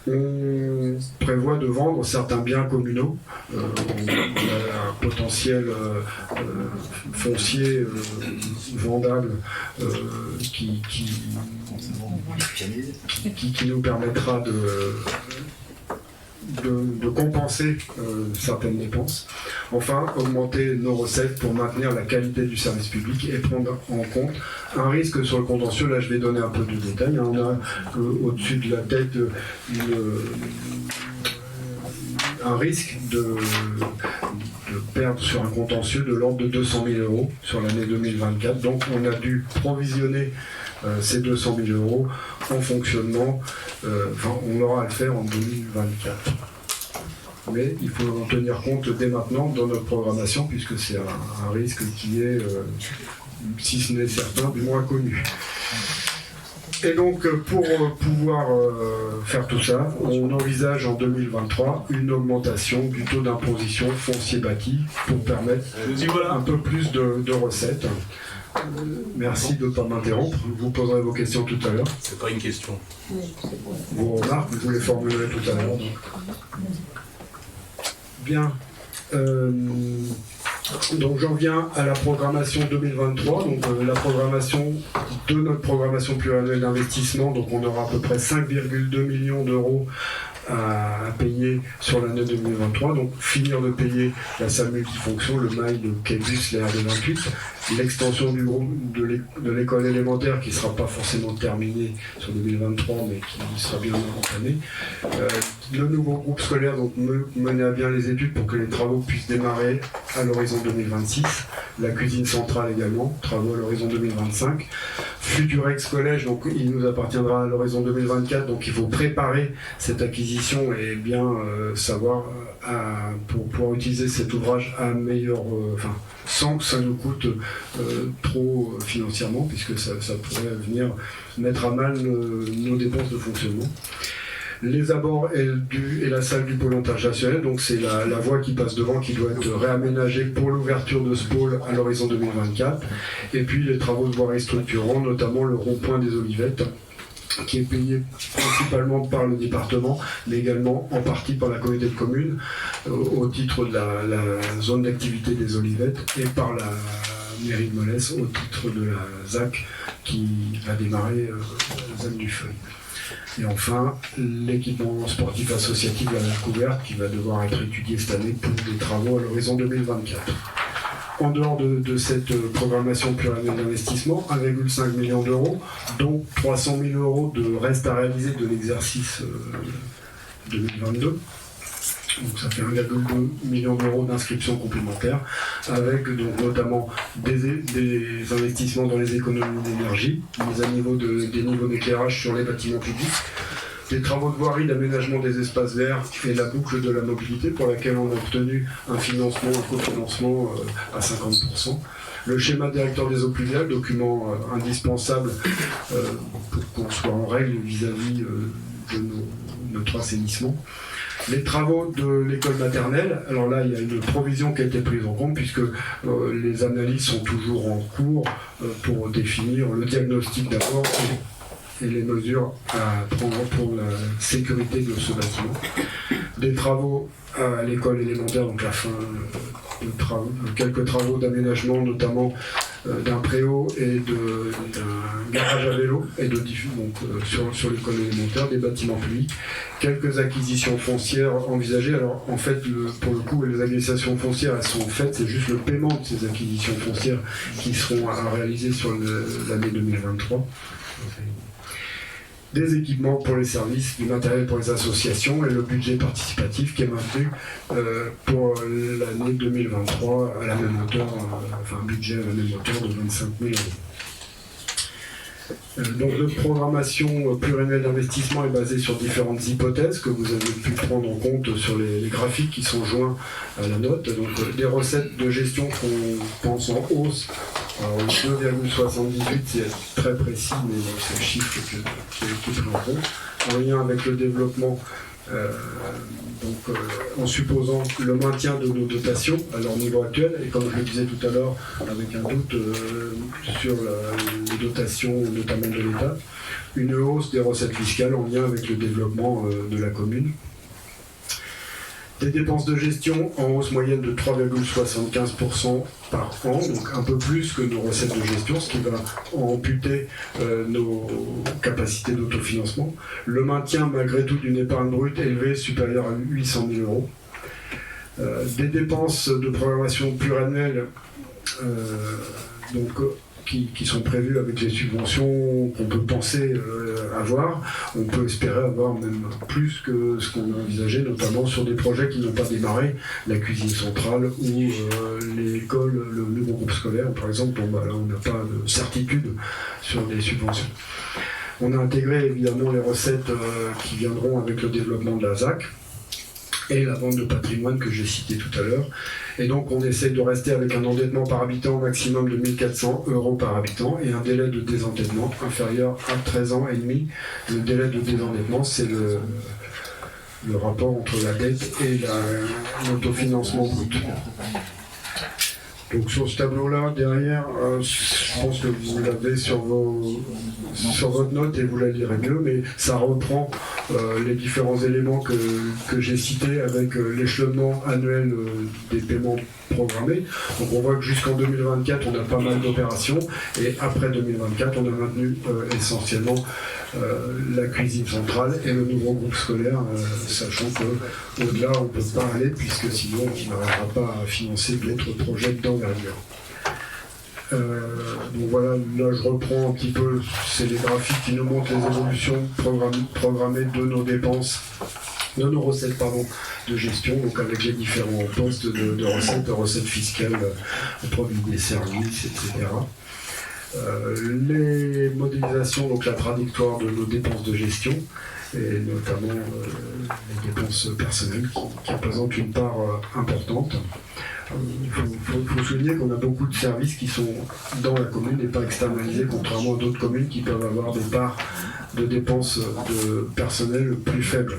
On prévoit de vendre certains biens communaux, un potentiel foncier vendable qui nous permettra de compenser certaines dépenses. Enfin, augmenter nos recettes pour maintenir la qualité du service public et prendre en compte un risque sur le contentieux. Là, je vais donner un peu de détails. On a au-dessus de la tête un risque de perdre sur un contentieux de l'ordre de 200 000 euros sur l'année 2024. Donc on a dû provisionner ces 200 000 euros en fonctionnement. On aura à le faire en 2024. Mais il faut en tenir compte dès maintenant dans notre programmation, puisque c'est un risque qui est, si ce n'est certain, du moins connu. Et donc, pour pouvoir faire tout ça, on envisage en 2023 une augmentation du taux d'imposition foncier bâti pour permettre un peu plus de recettes. Merci de ne pas m'interrompre. Vous poserez vos questions tout à l'heure. C'est pas une question. Vos remarques, vous les formulerez tout à l'heure. Bien. Donc j'en viens à la programmation 2023, donc la programmation de notre programmation pluriannuelle d'investissement. Donc on aura à peu près 5,2 millions d'euros à payer sur l'année 2023, donc finir de payer la salle multifonction, le mail, le Quai-Bus, les RD28, l'extension du groupe de l'école élémentaire qui ne sera pas forcément terminée sur 2023 mais qui sera bien entamée, le nouveau groupe scolaire, donc mener à bien les études pour que les travaux puissent démarrer à l'horizon 2026, la cuisine centrale également, travaux à l'horizon 2025, Futurex Collège, donc il nous appartiendra à l'horizon 2024, donc il faut préparer cette acquisition et bien savoir pour pouvoir utiliser cet ouvrage à meilleur, sans que ça nous coûte trop financièrement, puisque ça pourrait venir mettre à mal nos dépenses de fonctionnement. Les abords et la salle du pôle intergénérationnel, donc c'est la voie qui passe devant qui doit être réaménagée pour l'ouverture de ce pôle à l'horizon 2024. Et puis les travaux de voirie structurants, notamment le rond-point des Olivettes, qui est payé principalement par le département, mais également en partie par la communauté de communes, au titre de la zone d'activité des Olivettes, et par la mairie de Molès, au titre de la ZAC, qui va démarrer ZAC du Feuil. Et enfin, l'équipement sportif associatif à la couverte, qui va devoir être étudié cette année pour des travaux à l'horizon 2024. En dehors de cette programmation pluriannuelle d'investissement, 1,5 million d'euros, dont 300 000 euros de reste à réaliser de l'exercice 2022. Donc ça fait 1,2 million d'euros d'inscriptions complémentaires, avec donc notamment des investissements dans les économies d'énergie, mise à niveau des niveaux d'éclairage sur les bâtiments publics, des travaux de voirie, d'aménagement des espaces verts et la boucle de la mobilité pour laquelle on a obtenu un cofinancement à 50%. Le schéma directeur des eaux pluviales, document indispensable pour qu'on soit en règle vis-à-vis de notre assainissement. Les travaux de l'école maternelle, alors là il y a une provision qui a été prise en compte puisque les analyses sont toujours en cours pour définir le diagnostic d'abord et les mesures à prendre pour la sécurité de ce bâtiment. Des travaux à l'école élémentaire, donc la fin quelques travaux d'aménagement, notamment d'un préau et d'un garage à vélo et de sur l'école élémentaire, des bâtiments publics, quelques acquisitions foncières envisagées. Alors en fait, pour le coup, les acquisitions foncières, elles sont faites, c'est juste le paiement de ces acquisitions foncières qui seront à réaliser sur l'année 2023. Des équipements pour les services, du matériel pour les associations et le budget participatif qui est maintenu pour l'année 2023 à la même hauteur, un budget à la même hauteur de 25 000 euros. Donc notre programmation pluriannuelle d'investissement est basée sur différentes hypothèses que vous avez pu prendre en compte sur les graphiques qui sont joints à la note. Donc des recettes de gestion qu'on pense en hausse. Alors 2,78 c'est très précis, mais c'est le chiffre qui est pris en compte. En lien avec le développement, en supposant le maintien de nos dotations à leur niveau actuel, et comme je le disais tout à l'heure, avec un doute sur les dotations notamment de l'État, une hausse des recettes fiscales en lien avec le développement de la commune. Des dépenses de gestion en hausse moyenne de 3,75% par an, donc un peu plus que nos recettes de gestion, ce qui va amputer nos capacités d'autofinancement. Le maintien malgré tout d'une épargne brute élevée supérieure à 800 000 euros. Des dépenses de programmation pluriannuelle qui sont prévues avec les subventions qu'on peut penser avoir, on peut espérer avoir même plus que ce qu'on a envisagé, notamment sur des projets qui n'ont pas démarré, la cuisine centrale ou l'école, le nouveau groupe scolaire, par exemple. Bon, bah, là, on n'a pas de certitude sur les subventions. On a intégré évidemment les recettes qui viendront avec le développement de la ZAC et la vente de patrimoine que j'ai cité tout à l'heure. Et donc on essaie de rester avec un endettement par habitant maximum de 1 400 € par habitant et un délai de désendettement inférieur à 13 ans et demi. Le délai de désendettement, c'est le rapport entre la dette et l'autofinancement brut. Donc sur ce tableau-là, derrière, je pense que vous l'avez sur votre note et vous la lirez mieux, mais ça reprend les différents éléments que j'ai cités avec l'échelonnement annuel des paiements programmés. Donc on voit que jusqu'en 2024, on a pas mal d'opérations, et après 2024, on a maintenu essentiellement la cuisine centrale et le nouveau groupe scolaire, sachant qu'au-delà, on ne peut pas aller, puisque sinon, on n'arrivera pas à financer d'autres projets d'envergure. Donc voilà, là je reprends un petit peu, c'est les graphiques qui nous montrent les évolutions programmées de nos dépenses, de nos recettes de gestion, donc avec les différents postes de recettes fiscales, produits des services, etc. Les modélisations, donc la trajectoire de nos dépenses de gestion, et notamment les dépenses personnelles qui représentent une part importante. Il faut souligner qu'on a beaucoup de services qui sont dans la commune et pas externalisés, contrairement à d'autres communes qui peuvent avoir des parts de dépenses de personnel plus faibles.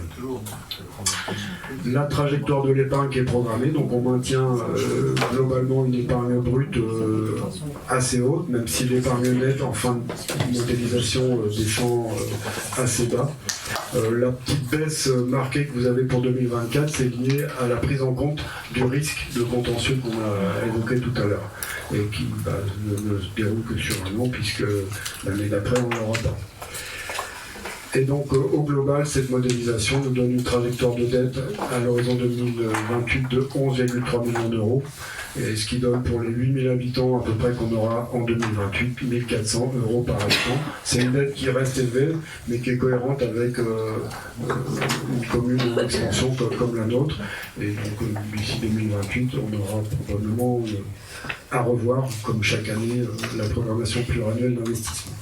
La trajectoire de l'épargne qui est programmée, donc on maintient globalement une épargne brute assez haute, même si l'épargne nette en fin de modélisation descend assez bas. La petite baisse marquée que vous avez pour 2024, c'est lié à la prise en compte du risque de contentieux qu'on a évoqué tout à l'heure et qui ne se déroule que sur un an, puisque l'année d'après on n'aura pas. Et donc au global, cette modélisation nous donne une trajectoire de dette à l'horizon 2028 de 11,3 millions d'euros, et ce qui donne pour les 8000 habitants à peu près qu'on aura en 2028 1 400 € par habitant. C'est une dette qui reste élevée, mais qui est cohérente avec une commune en expansion comme la nôtre. Et donc d'ici 2028, on aura probablement à revoir, comme chaque année, la programmation pluriannuelle d'investissement.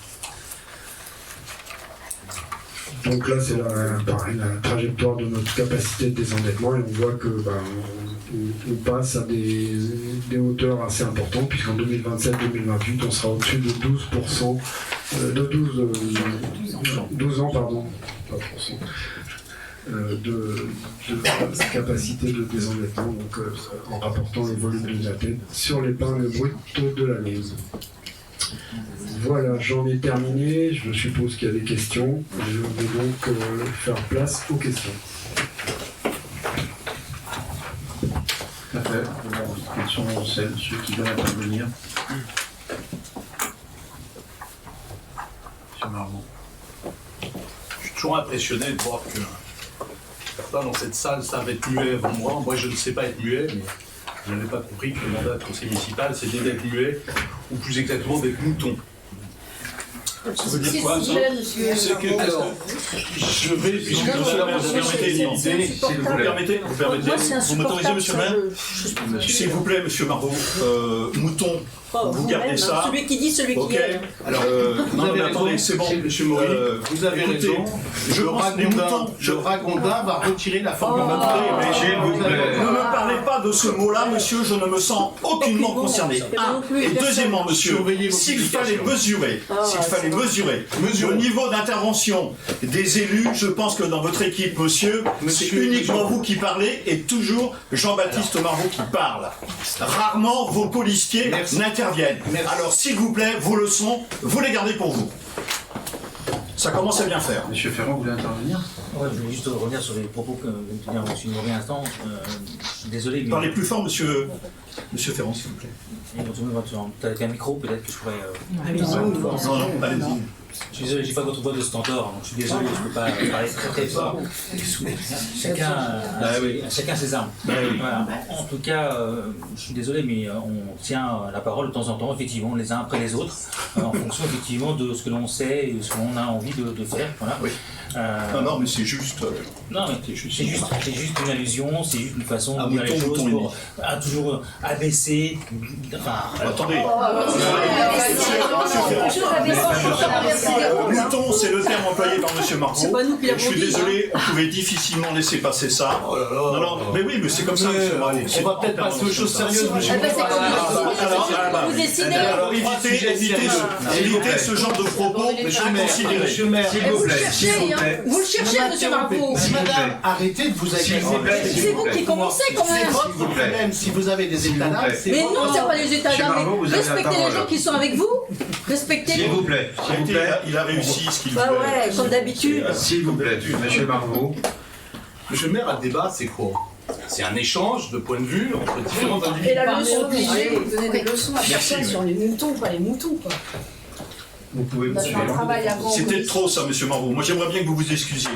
Donc là, c'est la trajectoire de notre capacité de désendettement, et on voit que on passe à des hauteurs assez importantes, puisqu'en 2027-2028, on sera au-dessus de 12%, 12 ans, pardon, pas %, de capacité de désendettement, donc en rapportant les volumes de la dette sur l'épargne brute de l'année. Voilà, j'en ai terminé. Je suppose qu'il y a des questions. Je vais donc faire place aux questions. Parfait. Quels sont ceux qui veulent intervenir? Monsieur Marmont. Je suis toujours impressionné de voir que certains dans cette salle savent être muets avant moi. Moi, je ne sais pas être muet, mais je n'avais pas compris que le mandat de conseil municipal, c'était d'être muet, ou plus exactement d'être mouton. Ça veut dire quoi, ça? C'est que, alors, je vais, puisque Vous tout à l'heure, vous avez permettez, une idée, vous permettez, vous m'autorisez, monsieur le maire? S'il vous plaît, monsieur Marbeau, mouton, vous gardez ça. Celui qui dit, celui qui Ok. est. Alors, non, mais attendez, c'est bon. Monsieur Maury, vous avez écoutez, raison. je pense que les moutons, Le ragondin va retirer la forme mais s'il vous plaît. Ne me parlez pas de ce mot-là, monsieur, je ne me sens aucunement concerné. Et deuxièmement, monsieur, s'il fallait mesurer le niveau d'intervention des élus, je pense que dans votre équipe, monsieur, c'est uniquement vous qui parlez et toujours Jean-Baptiste Marbeau qui parle. Rarement vos colistiers n'interviennent. Alors, s'il vous plaît, vos leçons, vous les gardez pour vous. Ça commence à bien faire. Monsieur Ferrand, vous voulez intervenir? Ouais, je voulais juste revenir sur les propos que vient de tenir M. Maury à l'instant. Je suis désolé, mais... Parlez plus fort, monsieur Ferrand, s'il vous plaît. éventuellement, avec un micro, peut-être que je pourrais. Non, allez-y. Je suis désolé, j'ai pas votre voix de stentor, donc je suis désolé, je peux pas parler très fort. Chacun ses armes. Voilà. En tout cas, je suis désolé, mais on tient la parole de temps en temps, effectivement, les uns après les autres, en fonction effectivement de ce que l'on sait et de ce qu'on a envie de faire. Voilà. Oui. Non, mais c'est juste. Non, mais c'est juste une allusion, c'est juste une façon de dire les mouton, choses mouton, pour toujours abaisser. Enfin, Attendez. Mouton, c'est le terme employé par M. Margot. C'est pas nous qui l'avons Je suis dit, désolé, on pouvait difficilement laisser passer ça. Non, mais oui, mais c'est comme ça, M. Margot. On va peut-être passer aux choses sérieuses, monsieur. Vous décidez. Alors, évitez ce genre de propos inconsidérés. Monsieur le maire, S'il vous plaît, s'il vous plaît. Vous le cherchez, monsieur Margot. Madame, arrêtez de vous S'il vous plaît, agresser. s'il C'est vous vous plaît. qui commencez quand C'est même. votre problème. Si vous avez des états d'âme, c'est Mais votre non, c'est pas les états Monsieur d'âme. Margot, vous avez la Respectez les parole. gens qui sont avec vous. S'il Respectez-les. vous plaît, s'il vous plaît. Il a réussi ce qu'il voulait. Bah ouais, comme d'habitude. S'il vous plaît, monsieur Margot. Monsieur le maire, un débat, c'est quoi? C'est un échange de points de vue entre différents individus. Et la leçon obligé de donner des leçons à Merci, personne oui. sur les moutons, pas les moutons, quoi. Vous pouvez On a fait un travail à grand C'était bruit. trop ça, M. Margot. Moi, j'aimerais bien que vous vous excusiez.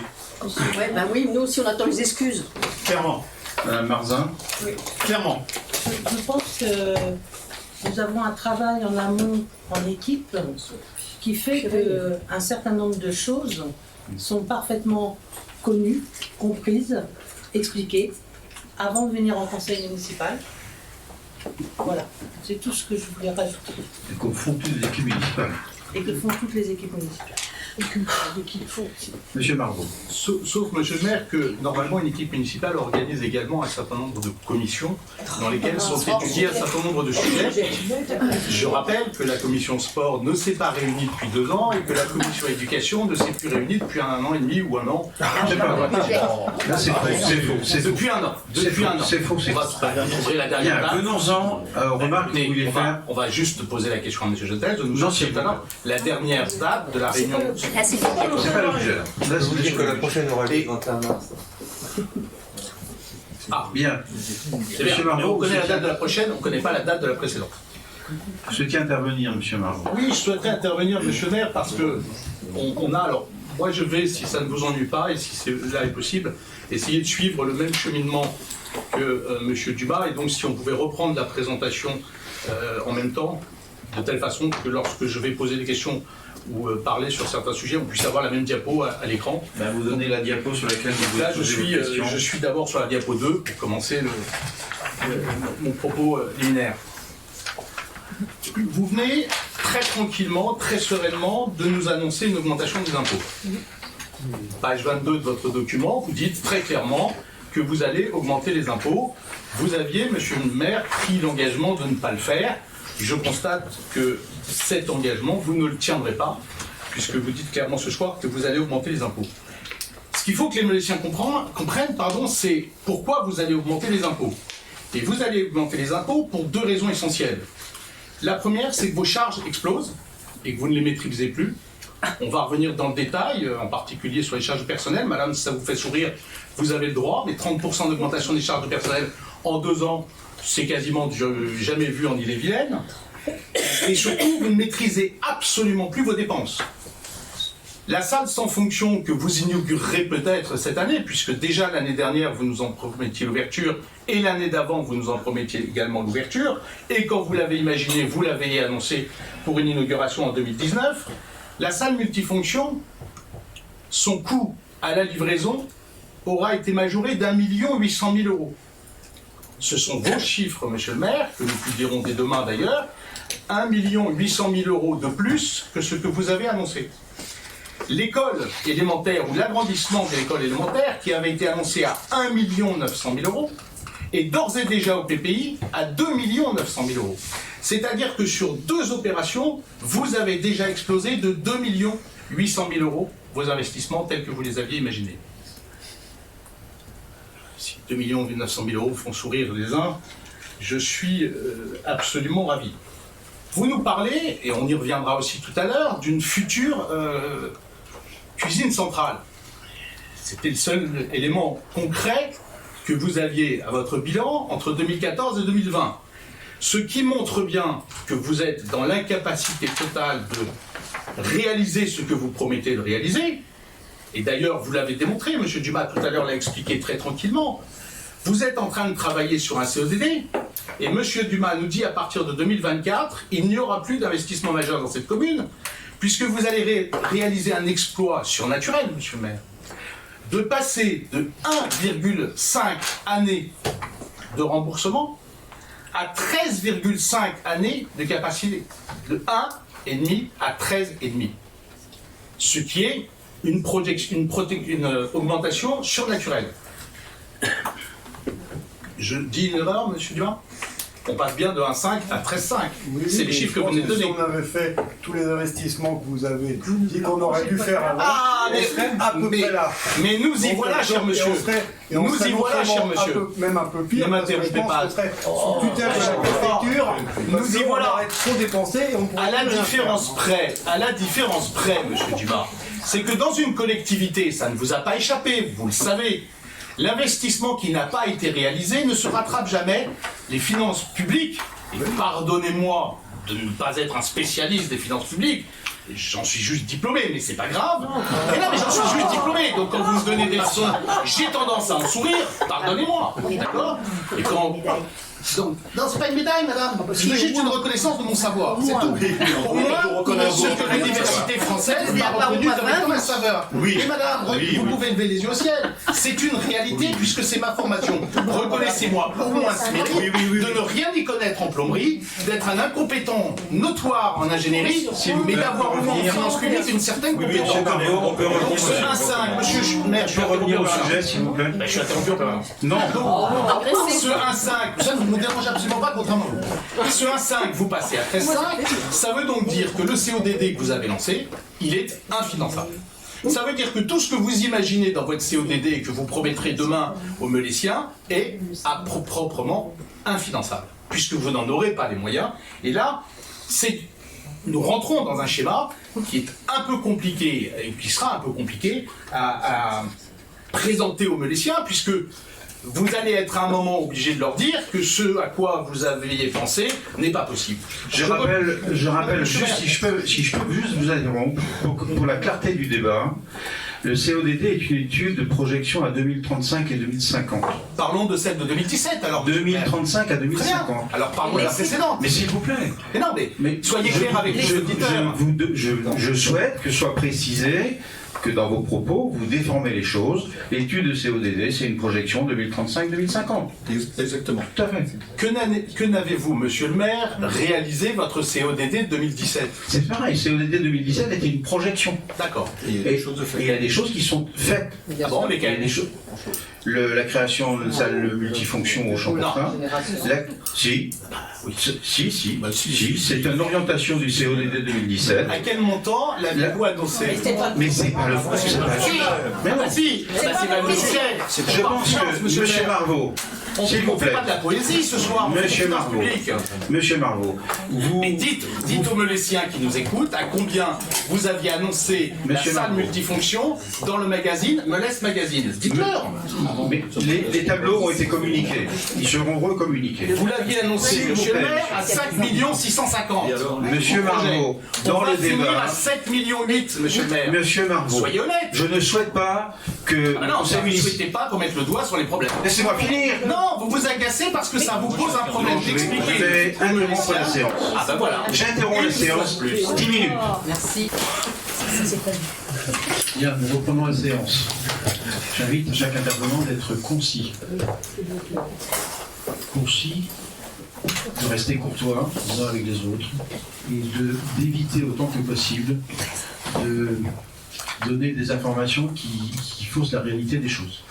Ouais, bah oui, nous aussi on attend les excuses. Clairement. Madame Marzin. Clairement. Je pense que nous avons un travail en amont, en équipe, qui fait qu'un certain nombre de choses sont parfaitement connues, comprises, expliquées, avant de venir en conseil municipal. Voilà, c'est tout ce que je voulais rajouter. Et qu'on font toutes les équipes municipales. Et que font toutes les équipes municipales. Et qu'il faut aussi. Monsieur Margot. Sauf, monsieur le maire, que normalement une équipe municipale organise également un certain nombre de commissions dans lesquelles sont étudiés un certain nombre de sujets. Je rappelle que la commission sport ne s'est pas réunie depuis 2 ans et que la commission éducation ne s'est plus réunie depuis 1 an et demi ou 1 an. C'est pas vrai. Là, c'est faux. C'est faux. C'est faux. Depuis 1 an. Depuis 1 an. C'est faux. C'est On va ouvrir la dernière Bien, table. venons-en aux remarques que vous vouliez faire. On va juste poser la question à M. Jetel. Nous Non, en s'il vous tout à l'heure la dernière table de la réunion. C'est pas l'objet, là. Là, Vous dire que la prochaine aura lieu le 21 mars. Ah, Bien. c'est bien. Mais on connaît la date de la prochaine, on ne connaît pas la date de la précédente. Vous souhaitiez intervenir, monsieur Margot. Oui, je souhaiterais intervenir, monsieur le maire, parce que on a alors. Moi, je vais, si ça ne vous ennuie pas et si cela est possible, essayer de suivre le même cheminement que monsieur Dubas. Et donc, si on pouvait reprendre la présentation en même temps, de telle façon que lorsque je vais poser des questions ou parler sur certains sujets, on puisse avoir la même diapo à l'écran. Ben, vous donnez la diapo sur laquelle vous Là, posez vos questions. je suis d'abord sur la diapo 2 pour commencer mon propos liminaire. Vous venez très tranquillement, très sereinement de nous annoncer une augmentation des impôts. Page 22 de votre document, vous dites très clairement que vous allez augmenter les impôts. Vous aviez, monsieur le maire, pris l'engagement de ne pas le faire. Je constate que cet engagement, vous ne le tiendrez pas, puisque vous dites clairement ce soir que vous allez augmenter les impôts. Ce qu'il faut que les Molésiens comprennent, c'est pourquoi vous allez augmenter les impôts. Et vous allez augmenter les impôts pour 2 raisons essentielles. La première, c'est que vos charges explosent et que vous ne les maîtrisez plus. On va revenir dans le détail, en particulier sur les charges de personnel. Madame, si ça vous fait sourire, vous avez le droit, mais 30% d'augmentation des charges de personnel en 2 ans, c'est quasiment jamais vu en Ille-et-Vilaine. Et surtout, vous ne maîtrisez absolument plus vos dépenses. La salle sans fonction que vous inaugurerez peut-être cette année, puisque déjà l'année dernière vous nous en promettiez l'ouverture, et l'année d'avant vous nous en promettiez également l'ouverture, et quand vous l'avez imaginé, vous l'avez annoncé pour une inauguration en 2019, la salle multifonction, son coût à la livraison aura été majoré d'1 800 000 €. Ce sont vos chiffres, monsieur le maire, que nous publierons dès demain d'ailleurs, 1 800 000 € de plus que ce que vous avez annoncé. L'école élémentaire ou l'agrandissement de l'école élémentaire, qui avait été annoncé à 1 900 000 €, est d'ores et déjà au PPI à 2 900 000 €. C'est-à-dire que sur 2 opérations, vous avez déjà explosé de 2 800 000 € vos investissements tels que vous les aviez imaginés. Si 2 900 000 € font sourire les uns, je suis absolument ravi. Vous nous parlez, et on y reviendra aussi tout à l'heure, d'une future cuisine centrale. C'était le seul élément concret que vous aviez à votre bilan entre 2014 et 2020. Ce qui montre bien que vous êtes dans l'incapacité totale de réaliser ce que vous promettez de réaliser. Et d'ailleurs, vous l'avez démontré, M. Dumas tout à l'heure l'a expliqué très tranquillement. Vous êtes en train de travailler sur un CODD, et M. Dumas nous dit à partir de 2024, il n'y aura plus d'investissement majeur dans cette commune, puisque vous allez réaliser un exploit surnaturel, M. le maire, de passer de 1,5 années de remboursement à 13,5 années de capacité. De 1,5 à 13,5. Ce qui est une augmentation surnaturelle. Je dis une erreur, M. Dumas? On passe bien de 1,5 à 13,5. Oui, c'est les chiffres que vous venez de donner. Si on avait fait tous les investissements que vous avez dit qu'on aurait dû faire avant, on serait à peu près là. Mais nous y voilà, cher monsieur. Nous y voilà, cher monsieur. Même un peu pire. Ne m'interrompez pas. Sous tutelle de la préfecture, nous y voilà. On aurait trop dépensé et on pourrait. À la différence près, monsieur Dumas, c'est que dans une collectivité, ça ne vous a pas échappé, vous le savez. L'investissement qui n'a pas été réalisé ne se rattrape jamais. Les finances publiques, et pardonnez-moi de ne pas être un spécialiste des finances publiques, j'en suis juste diplômé, mais c'est pas grave. Mais non, mais j'en suis juste diplômé, donc quand vous me donnez des leçons, j'ai tendance à en sourire, pardonnez-moi, d'accord? Et quand... Donc, non, c'est pas une médaille, madame. Je veux juste une reconnaissance de mon savoir. C'est tout. Au moins, ce que l'université française m'a reconnu avec ma saveur. Oui. Et madame, vous pouvez lever les yeux au ciel. C'est une réalité puisque c'est ma formation. Reconnaissez-moi au moins ce mérite de ne rien y connaître en plomberie, d'être un incompétent notoire en ingénierie, mais d'avoir au moins en finance publique une certaine compétence. Donc ce 1,5, monsieur le maire, je peux revenir au sujet, s'il vous plaît. Je suis interrompu en permanence. Non. Ce 1,5, ça ne me dérange absolument pas, contrairement à vous. Ce 1,5, vous passez à 13,5, ça veut donc dire que le CODD que vous avez lancé, il est infinançable. Ça veut dire que tout ce que vous imaginez dans votre CODD et que vous promettrez demain aux Meulésiens est proprement infinançable, puisque vous n'en aurez pas les moyens. Et là, nous rentrons dans un schéma qui est un peu compliqué, et qui sera un peu compliqué à présenter aux Meulésiens, puisque vous allez être à un moment obligé de leur dire que ce à quoi vous aviez pensé n'est pas possible. Je rappelle juste, si je peux juste vous interrompre, pour la clarté du débat, le CODD est une étude de projection à 2035 et 2050. Parlons de celle de 2017 alors. 2035 à 2050. Alors parlons de la précédente. Mais s'il vous plaît. Mais non, mais soyez clair avec les auditeurs. Je souhaite que soit précisé que dans vos propos, vous déformez les choses. L'étude de CODD, c'est une projection 2035-2050. Exactement. Tout à fait. Que n'avez-vous, monsieur le maire, réalisé votre CODD 2017? C'est pareil, CODD 2017 était une projection. D'accord. Et il y a des choses qui sont faites. Ah bon, lesquelles? La création d'une salle multifonction au Champ-Courtin. Si, c'est une orientation du CODD 2017. À quel montant l'avez-vous annoncé? Mais c'est pas le vrai. Mais non, si, c'est pas le sujet. Je pense que, monsieur Marvaux, s'il vous plaît. On fait pas de la poésie ce soir. Monsieur Marvaux, vous... Mais dites aux Meulésiens qui nous écoutent à combien vous aviez annoncé la salle multifonction dans le magazine Meulès Magazine. Dites-leur. Mais les tableaux ont été communiqués. Ils seront recommuniqués. Vous l'aviez annoncé, monsieur le maire, à 5 650 000. Monsieur Marvaux, dans le débat... à 7 millions 8, monsieur le maire. Monsieur Marvaux, soyez honnête. Je ne souhaite pas que... Ah non, vous ne souhaitez pas qu'on mette le doigt sur les problèmes. Laissez-moi finir. Non, vous vous agacez parce que ça vous pose un problème d'expliquer. Je vais interrompre la séance. Ah ben voilà. J'interromps la séance. 10 minutes. Merci. Bien, nous reprenons la séance. J'invite chaque intervenant d'être concis. Concis, de rester courtois les uns avec les autres et d'éviter autant que possible de donner des informations qui faussent la réalité des choses.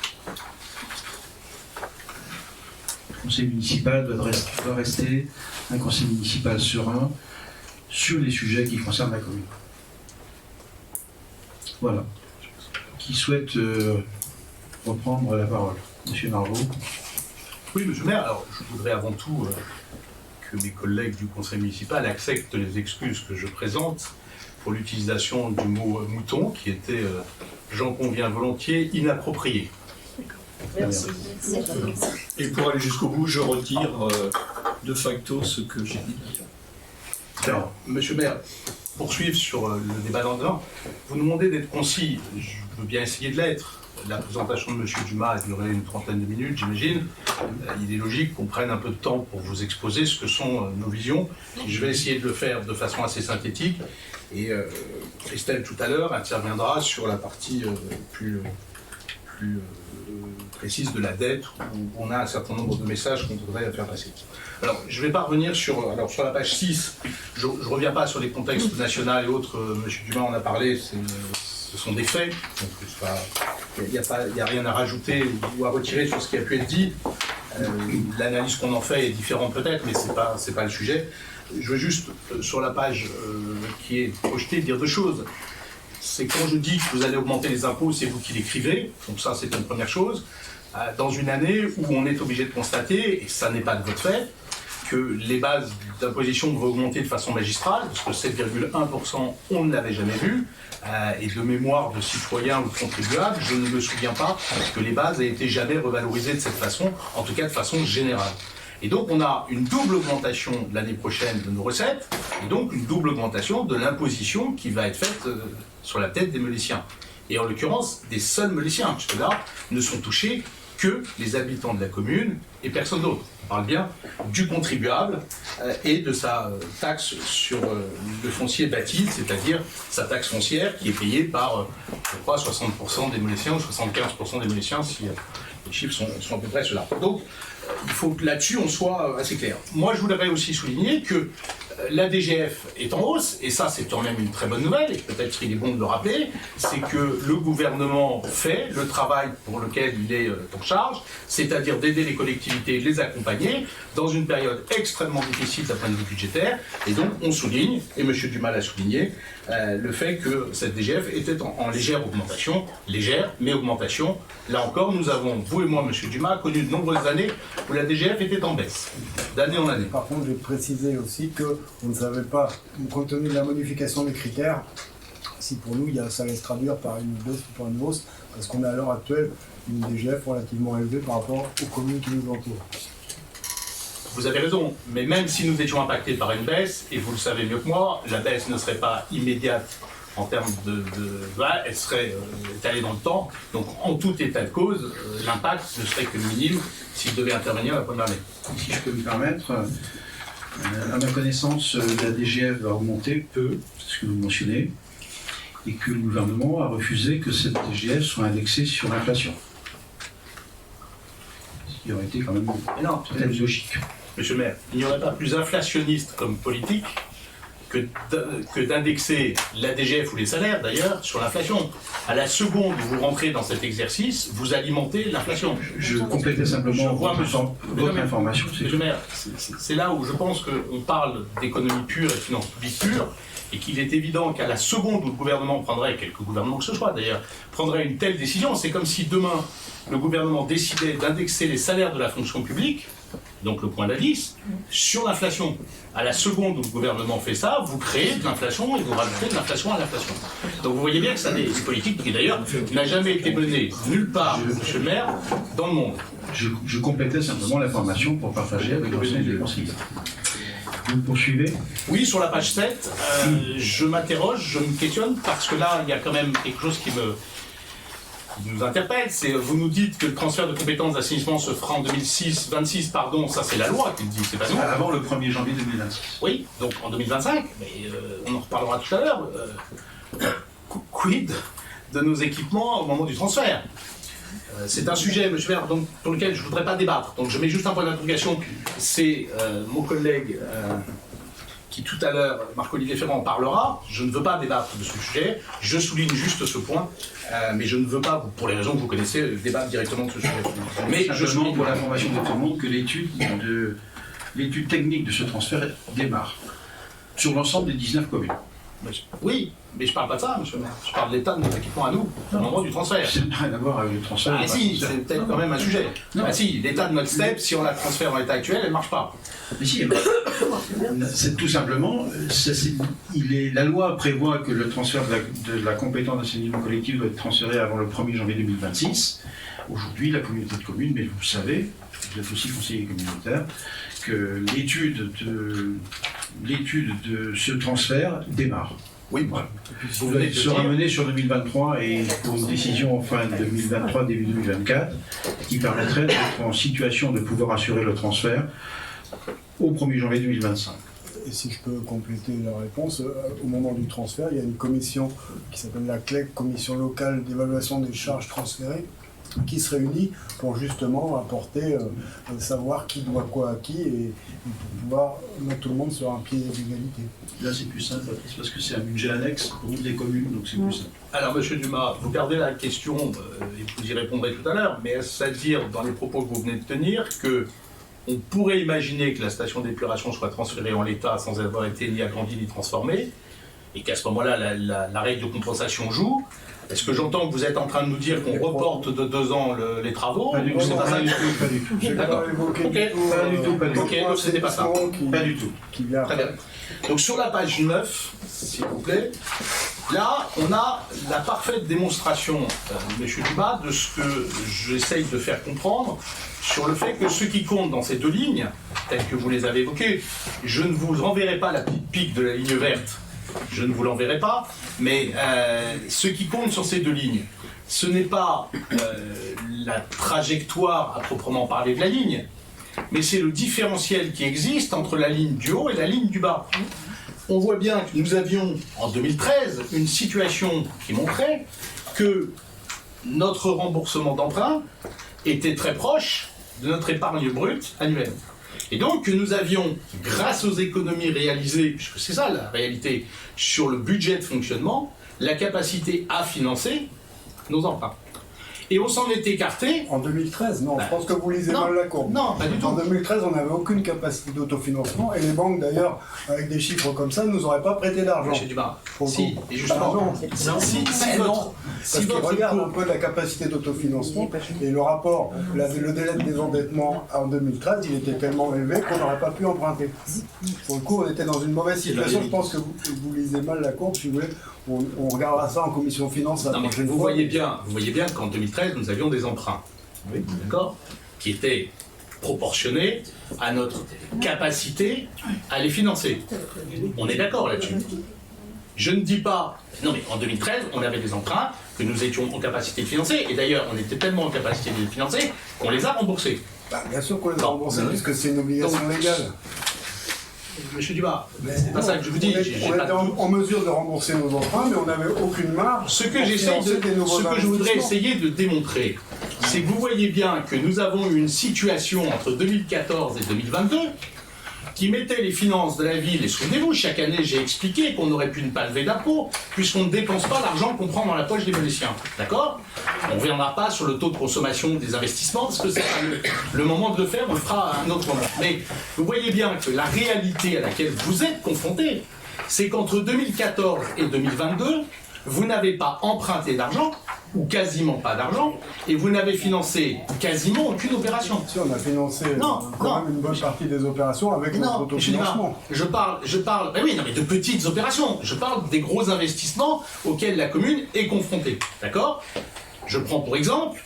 Le conseil municipal doit rester un conseil municipal serein sur les sujets qui concernent la commune. Voilà. Qui souhaite reprendre la parole? Monsieur Marvaux. Oui, monsieur le maire, alors je voudrais avant tout que mes collègues du conseil municipal acceptent les excuses que je présente pour l'utilisation du mot mouton, qui était, j'en conviens volontiers, inapproprié. Merci. Et pour aller jusqu'au bout, je retire de facto ce que j'ai dit. Alors, monsieur le maire, poursuivre sur le débat d'endroit. Vous nous demandez d'être concis. Je veux bien essayer de l'être. La présentation de monsieur Dumas a duré une trentaine de minutes, j'imagine. Il est logique qu'on prenne un peu de temps pour vous exposer ce que sont nos visions. Je vais essayer de le faire de façon assez synthétique. Et Christelle, tout à l'heure, interviendra sur la partie plus précise de la dette, où on a un certain nombre de messages qu'on voudrait faire passer. Alors, je ne vais pas revenir sur la page 6, je ne reviens pas sur les contextes nationaux et autres, M. Dumas en a parlé, ce sont des faits, donc il n'y a rien à rajouter ou à retirer sur ce qui a pu être dit. L'analyse qu'on en fait est différente peut-être, mais ce n'est pas le sujet. Je veux juste, sur la page qui est projetée, dire deux choses. C'est quand je dis que vous allez augmenter les impôts, c'est vous qui l'écrivez, donc ça c'est une première chose. Dans une année où on est obligé de constater, et ça n'est pas de votre fait, que les bases d'imposition vont augmenter de façon magistrale, parce que 7,1%, on ne l'avait jamais vu, et de mémoire de citoyens ou de contribuables, je ne me souviens pas que les bases aient été jamais revalorisées de cette façon, en tout cas de façon générale. Et donc on a une double augmentation l'année prochaine de nos recettes, et donc une double augmentation de l'imposition qui va être faite sur la tête des Meuliciens. Et en l'occurrence, des seuls Meuliciens, puisque là, ne sont touchés que les habitants de la commune et personne d'autre. On parle bien du contribuable et de sa taxe sur le foncier bâti, c'est-à-dire sa taxe foncière qui est payée par, je crois, 60% des Meuliciens ou 75% des Meuliciens, si les chiffres sont à peu près ceux-là. Donc, il faut que là-dessus on soit assez clair. Moi, je voudrais aussi souligner que la DGF est en hausse, et ça c'est quand même une très bonne nouvelle, et peut-être qu'il est bon de le rappeler, c'est que le gouvernement fait le travail pour lequel il est en charge, c'est-à-dire d'aider les collectivités, de les accompagner dans une période extrêmement difficile d'un point de vue budgétaire, et donc on souligne, et M. Dumas l'a souligné, le fait que cette DGF était en légère augmentation, légère, mais augmentation. Là encore, nous avons, vous et moi, M. Dumas, connu de nombreuses années où la DGF était en baisse, d'année en année. Par contre, je vais préciser aussi qu'on ne savait pas, compte tenu de la modification des critères, si pour nous, ça allait se traduire par une baisse ou par une hausse, parce qu'on a à l'heure actuelle une DGF relativement élevée par rapport aux communes qui nous entourent. Vous avez raison, mais même si nous étions impactés par une baisse, et vous le savez mieux que moi, la baisse ne serait pas immédiate en termes elle serait étalée dans le temps. Donc en tout état de cause, l'impact ne serait que minime s'il devait intervenir la première année. Si je peux me permettre, à ma connaissance, la DGF va augmenter peu, c'est ce que vous mentionnez, et que le gouvernement a refusé que cette DGF soit indexée sur l'inflation. Ce qui aurait été quand même peut-être logique. Monsieur le maire, il n'y aurait pas plus inflationniste comme politique que d'indexer la DGF ou les salaires, d'ailleurs, sur l'inflation. À la seconde où vous rentrez dans cet exercice, vous alimentez l'inflation. Je complétais simplement votre information. Monsieur le maire, c'est là où je pense qu'on parle d'économie pure et de finances publiques pures, et qu'il est évident qu'à la seconde où le gouvernement prendrait, quelque gouvernement que ce soit d'ailleurs, prendrait une telle décision, c'est comme si demain, le gouvernement décidait d'indexer les salaires de la fonction publique, donc le point d'indice, sur l'inflation. À la seconde où le gouvernement fait ça, vous créez de l'inflation et vous rajoutez de l'inflation à l'inflation. Donc vous voyez bien que ça des politiques qui d'ailleurs n'a jamais été menée nulle part, monsieur le maire, dans le monde. Je complétais simplement l'information pour partager avec l'ensemble des conseillers. Vous poursuivez? Oui, sur la page 7, je m'interroge, je me questionne, parce que là, il y a quand même quelque chose qui nous interpelle. Vous nous dites que le transfert de compétences d'assainissement se fera en 2026, pardon, ça c'est la loi qui le dit, c'est pas nous. Avant le 1er janvier 2026. Oui, donc en 2025, mais on en reparlera tout à l'heure. Quid de nos équipements au moment du transfert? C'est un sujet, monsieur le maire, donc, pour lequel je ne voudrais pas débattre. Donc je mets juste un point d'interrogation. C'est mon collègue qui tout à l'heure, Marc-Olivier Ferrand, en parlera. Je ne veux pas débattre de ce sujet. Je souligne juste ce point, mais je ne veux pas, pour les raisons que vous connaissez, débattre directement de ce sujet. Mais je souligne pour l'information de tout le monde que l'étude technique de ce transfert démarre sur l'ensemble des 19 communes. Oui, mais je parle pas de ça, monsieur le maire. Je parle de l'état de nos équipements à nous, au moment du transfert. Ça n'a rien à voir avec le transfert. Ah si, c'est peut-être quand même un sujet. Non. Ah si, l'état de notre step, si on la transfère dans l'état actuel, elle ne marche pas. Mais si, c'est tout simplement, la loi prévoit que le transfert de la compétence d'assainissement collectif doit être transféré avant le 1er janvier 2026. Aujourd'hui, la communauté de communes, mais vous le savez, vous êtes aussi conseiller communautaire, que l'étude de ce transfert démarre. Oui, voilà. Vous venez de sera dire- menée sur 2023 et pour une décision en fin 2023, début 2024, qui permettrait d'être en situation de pouvoir assurer le transfert au 1er janvier 2025. Et si je peux compléter la réponse, au moment du transfert, il y a une commission qui s'appelle la CLEC, Commission locale d'évaluation des charges transférées, qui se réunit pour justement apporter, savoir qui doit quoi à qui et pour pouvoir mettre tout le monde sur un pied d'égalité. Là, c'est plus simple, Patrice, parce que c'est un budget annexe pour toutes les communes, donc c'est plus simple. Alors, monsieur Dumas, vous gardez la question, et vous y répondrez tout à l'heure, mais est-ce à dire, dans les propos que vous venez de tenir, que on pourrait imaginer que la station d'épuration soit transférée en l'état sans avoir été ni agrandie ni transformée, et qu'à ce moment-là, la règle de compensation joue? Est-ce que j'entends que vous êtes en train de nous dire qu'on reporte de 2 ans les travaux? Pas du ou tout, c'est pas ça pas du tout, pas du tout. J'ai D'accord. pas évoqué Ok. du tout, Pas du tout, pas du tout. Ok, donc c'était pas ça. Pas du tout. Qui vient Très bien. Donc sur la page 9, s'il vous plaît, là, on a la parfaite démonstration, monsieur Dumas, de ce que j'essaye de faire comprendre sur le fait que ce qui compte dans ces 2 lignes, telles que vous les avez évoquées, je ne vous renverrai pas la petite pique de la ligne verte, je ne vous l'enverrai pas, mais ce qui compte sur ces 2 lignes, ce n'est pas la trajectoire à proprement parler de la ligne, mais c'est le différentiel qui existe entre la ligne du haut et la ligne du bas. On voit bien que nous avions, en 2013, une situation qui montrait que notre remboursement d'emprunt était très proche de notre épargne brute annuelle. Et donc que nous avions, grâce aux économies réalisées, puisque c'est ça la réalité, sur le budget de fonctionnement, la capacité à financer nos emprunts. Et on s'en est écarté. En 2013, non, je pense que vous lisez non, mal la courbe. Non, pas du tout. En 2013, on n'avait aucune capacité d'autofinancement et les banques, d'ailleurs, avec des chiffres comme ça, ne nous auraient pas prêté d'argent. Monsieur Dumas, Pour le si, coup. et justement, non. si Parce qu'ils votre regardent un cours- peu la capacité d'autofinancement et le rapport, le délai de désendettement en 2013, il était tellement élevé qu'on n'aurait pas pu emprunter. Pour le coup, on était dans une mauvaise situation. Je pense que vous lisez mal la courbe, si vous voulez. On regardera ça en commission finance la Non, mais prochaine vous fois. voyez bien qu'en 2013, nous avions des emprunts, d'accord, qui étaient proportionnés à notre capacité à les financer. On est d'accord là-dessus. Je ne dis pas... Non, mais en 2013, on avait des emprunts que nous étions en capacité de financer, et d'ailleurs, on était tellement en capacité de les financer qu'on les a remboursés. Bah, bien sûr qu'on les a Non. remboursés, puisque c'est une obligation Donc, légale. Monsieur Dumas, c'est pas ça que je vous dis. On j'ai était pas de doute. en mesure de rembourser nos emprunts, mais on n'avait aucune marge. Ce que pour j'essaye financer des nouveaux ce que je voudrais investissements. essayer de démontrer, c'est que vous voyez bien que nous avons eu une situation entre 2014 et 2022 qui mettait les finances de la ville, et souvenez-vous, chaque année j'ai expliqué qu'on aurait pu ne pas lever d'impôts, puisqu'on ne dépense pas l'argent qu'on prend dans la poche des Vénétiens. D'accord? On ne reviendra pas sur le taux de consommation des investissements, parce que c'est pas le moment de le faire, on le fera à un autre moment. Mais vous voyez bien que la réalité à laquelle vous êtes confrontés, c'est qu'entre 2014 et 2022, vous n'avez pas emprunté d'argent, ou quasiment pas d'argent, et vous n'avez financé quasiment aucune opération. Si, on a financé quand même une bonne partie des opérations avec notre Non, autofinancement. je parle, mais oui, non, mais de petites opérations. Je parle des gros investissements auxquels la commune est confrontée. D'accord? Je prends pour exemple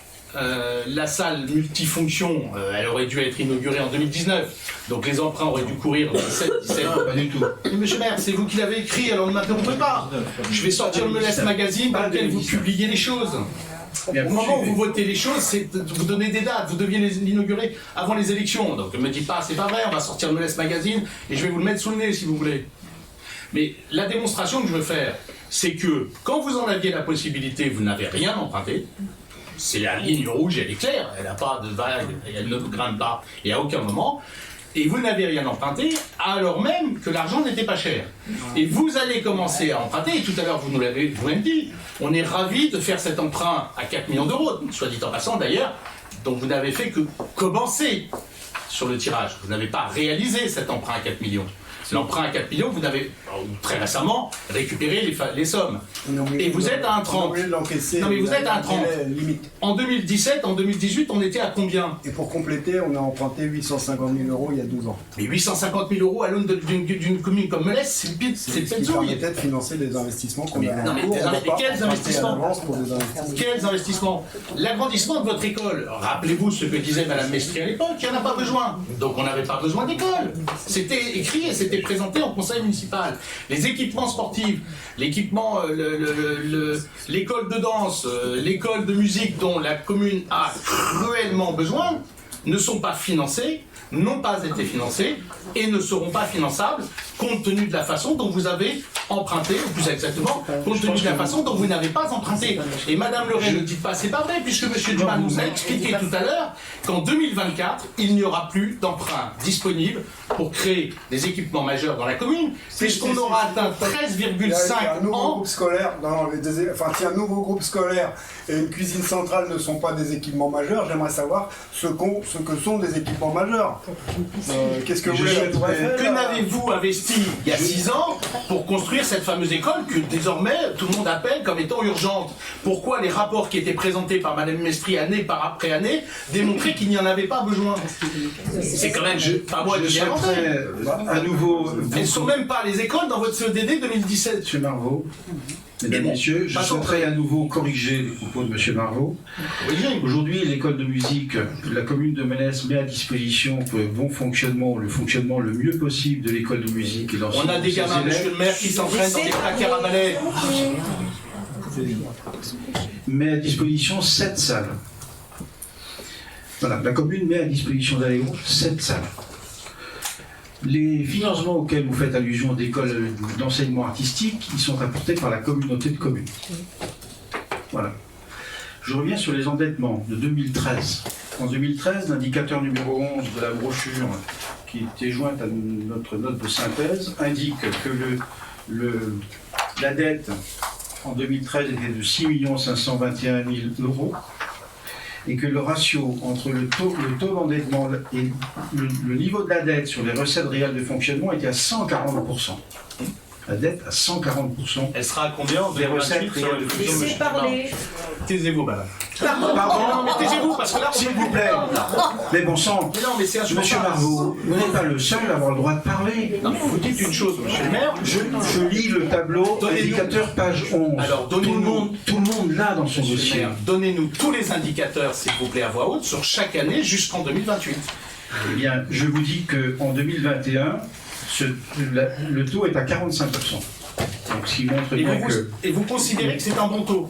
la salle multifonction, elle aurait dû être inaugurée en 2019, donc les emprunts auraient dû courir en 17. Non, pas du tout. Mais monsieur le maire, c'est vous qui l'avez écrit, alors ne m'interrompez pas. Je vais sortir le Melès Magazine dans lequel vous publiez les choses. Au moment où vous votez les choses, c'est vous donnez des dates, vous deviez l'inaugurer avant les élections. Donc ne me dites pas, c'est pas vrai, on va sortir le Melès Magazine et je vais vous le mettre sous le nez si vous voulez. Mais la démonstration que je veux faire, c'est que quand vous en aviez la possibilité, vous n'avez rien emprunté. C'est la ligne rouge, elle est claire, elle n'a pas de vague, elle ne grimpe pas, et à aucun moment. Et vous n'avez rien emprunté, alors même que l'argent n'était pas cher. Et vous allez commencer à emprunter, et tout à l'heure vous nous l'avez vous-même dit, on est ravis de faire cet emprunt à 4 millions d'euros, soit dit en passant d'ailleurs, dont vous n'avez fait que commencer sur le tirage. Vous n'avez pas réalisé cet emprunt à 4 millions. L'emprunt à 4 millions, vous avez très récemment récupéré les sommes. Et vous êtes à un 30. Non mais vous êtes à un 30. En 2017, en 2018, on était à combien? Et pour compléter, on a emprunté 850 000 euros il y a 12 ans. Mais 850 000 euros à l'aune d'une commune comme Melès, c'est le pezzo. Peut-être financer des investissements qu'on a non, mais quels investissements? Quels investissements? L'agrandissement de votre école. Rappelez-vous ce que disait Madame Mestri à l'époque, il n'y en a pas besoin. Donc on n'avait pas besoin d'école. C'était écrit et c'était présenté en conseil municipal. Les équipements sportifs, l'équipement, l'école de danse, l'école de musique dont la commune a cruellement besoin, ne sont pas financés, n'ont pas été financés et ne seront pas finançables compte tenu de la façon dont vous avez emprunté, ou plus exactement, compte tenu de la façon dont vous n'avez pas emprunté. Et Madame Leray ne dit pas, c'est pas vrai, puisque M. Dumas nous a expliqué tout à l'heure qu'en 2024, il n'y aura plus d'emprunt disponible pour créer des équipements majeurs dans la commune, puisqu'on aura atteint 13,5 ans. Si un nouveau groupe scolaire et une cuisine centrale ne sont pas des équipements majeurs, j'aimerais savoir ce que sont des équipements majeurs. Qu'est-ce que vous voulez faire? Que n'avez-vous investi il y a 6 ans pour construire cette fameuse école que désormais tout le monde appelle comme étant urgente? Pourquoi les rapports qui étaient présentés par Madame Mestri année par après année démontraient qu'il n'y en avait pas besoin? C'est quand même pas moi de souhaiterais à nouveau. Elles ne sont même pas les écoles dans votre CEDD 2017. Monsieur Marvaux, mesdames, messieurs, je souhaiterais à nouveau corriger les propos de monsieur Marvaux. Aujourd'hui, l'école de musique, la commune de Melès met à disposition pour le bon fonctionnement, le fonctionnement le mieux possible de l'école de musique et on a des gamins, monsieur le maire, qui s'entraînent dans des placards à balai. Met à disposition 7 salles. Voilà, la commune met à disposition d'Allégon 7 salles. Les financements auxquels vous faites allusion d'écoles d'enseignement artistique, ils sont apportés par la communauté de communes. Voilà. Je reviens sur les endettements de 2013. En 2013, l'indicateur numéro 11 de la brochure qui était jointe à notre note de synthèse indique que la dette en 2013 était de 6 521 000 euros et que le ratio entre le taux d'endettement et le niveau de la dette sur les recettes réelles de fonctionnement était à 140%. La dette à 140%. Elle sera à combien en 2028 sur le futur? Laissez parler. Taisez-vous, madame. Pardon, non, mais taisez-vous, parce que là, s'il vous plaît. Mais bon sang, mais non, mais c'est monsieur Marvaux, vous n'êtes pas le seul à avoir le droit de parler. Non, vous dites une chose, monsieur le maire. Je lis le tableau, indicateur page 11. Alors, tout le monde l'a dans son dossier. Donnez-nous tous les indicateurs, s'il vous plaît, à voix haute, sur chaque année jusqu'en 2028. Eh bien, je vous dis qu'en 2021, le taux est à 45%. Donc, ce qui montre bien que... Et vous considérez que c'est un bon taux?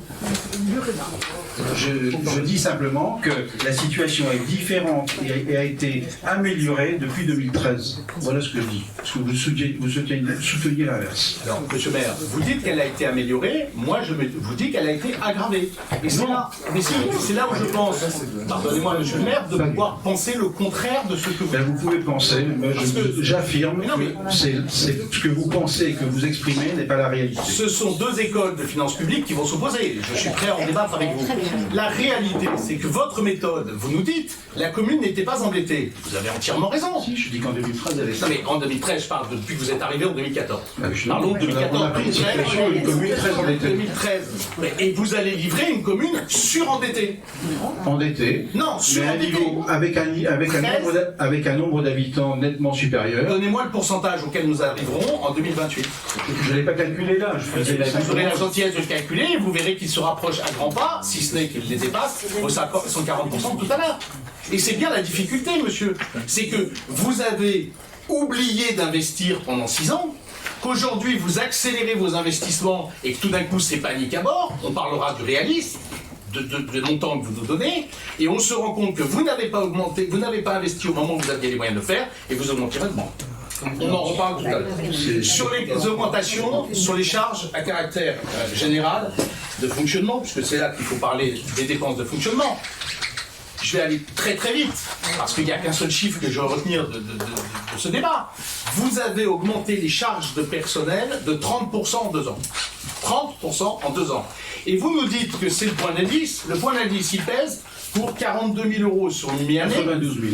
Je dis simplement que la situation est différente et a été améliorée depuis 2013. Voilà ce que je dis. Parce que vous souteniez l'inverse. Alors, monsieur le maire, vous dites qu'elle a été améliorée, moi je vous dis qu'elle a été aggravée. Et c'est là, c'est là où je pense, pardonnez-moi monsieur le maire, de pouvoir penser le contraire de ce que vous... Vous pouvez penser, mais j'affirme que ce que vous pensez et que vous exprimez n'est pas la réalité. Ce sont deux écoles de finances publiques qui vont s'opposer. Je suis prêt à en débattre avec vous. La réalité, c'est que votre méthode, vous nous dites, la commune n'était pas endettée. Vous avez entièrement raison. Si, je dis qu'en 2013, elle est... Non mais en 2013, je parle depuis que vous êtes arrivé en 2014. Parlons de 2014. On a pris une situation, une commune très endettée. 2013. Et vous allez livrer une commune surendettée. Endettée. Non, surendettée. Avec un nombre d'habitants nettement supérieur. Donnez-moi le pourcentage auquel nous arriverons en 2028. Je ne l'ai pas calculé là. Vous aurez la gentillesse de le calculer et vous verrez qu'il se rapproche à grands pas, si ce n'est qu'il les dépasse, aux 140% tout à l'heure. Et c'est bien la difficulté, monsieur. C'est que vous avez oublié d'investir pendant 6 ans, qu'aujourd'hui vous accélérez vos investissements et que tout d'un coup c'est panique à bord. On parlera du réalisme, de montants que vous nous donnez, et on se rend compte que vous n'avez pas augmenté, vous n'avez pas investi au moment où vous aviez les moyens de le faire, et vous augmenterez demain. On en reparle tout à l'heure. Sur les augmentations, sur les charges à caractère général de fonctionnement, puisque c'est là qu'il faut parler des dépenses de fonctionnement, je vais aller très très vite, parce qu'il n'y a qu'un seul chiffre que je vais retenir de ce débat. Vous avez augmenté les charges de personnel de 30% en 2 ans. 30% en 2 ans. Et vous nous dites que c'est le point d'indice. Le point d'indice, il pèse pour 42 000 euros sur une mi-année. 92 000.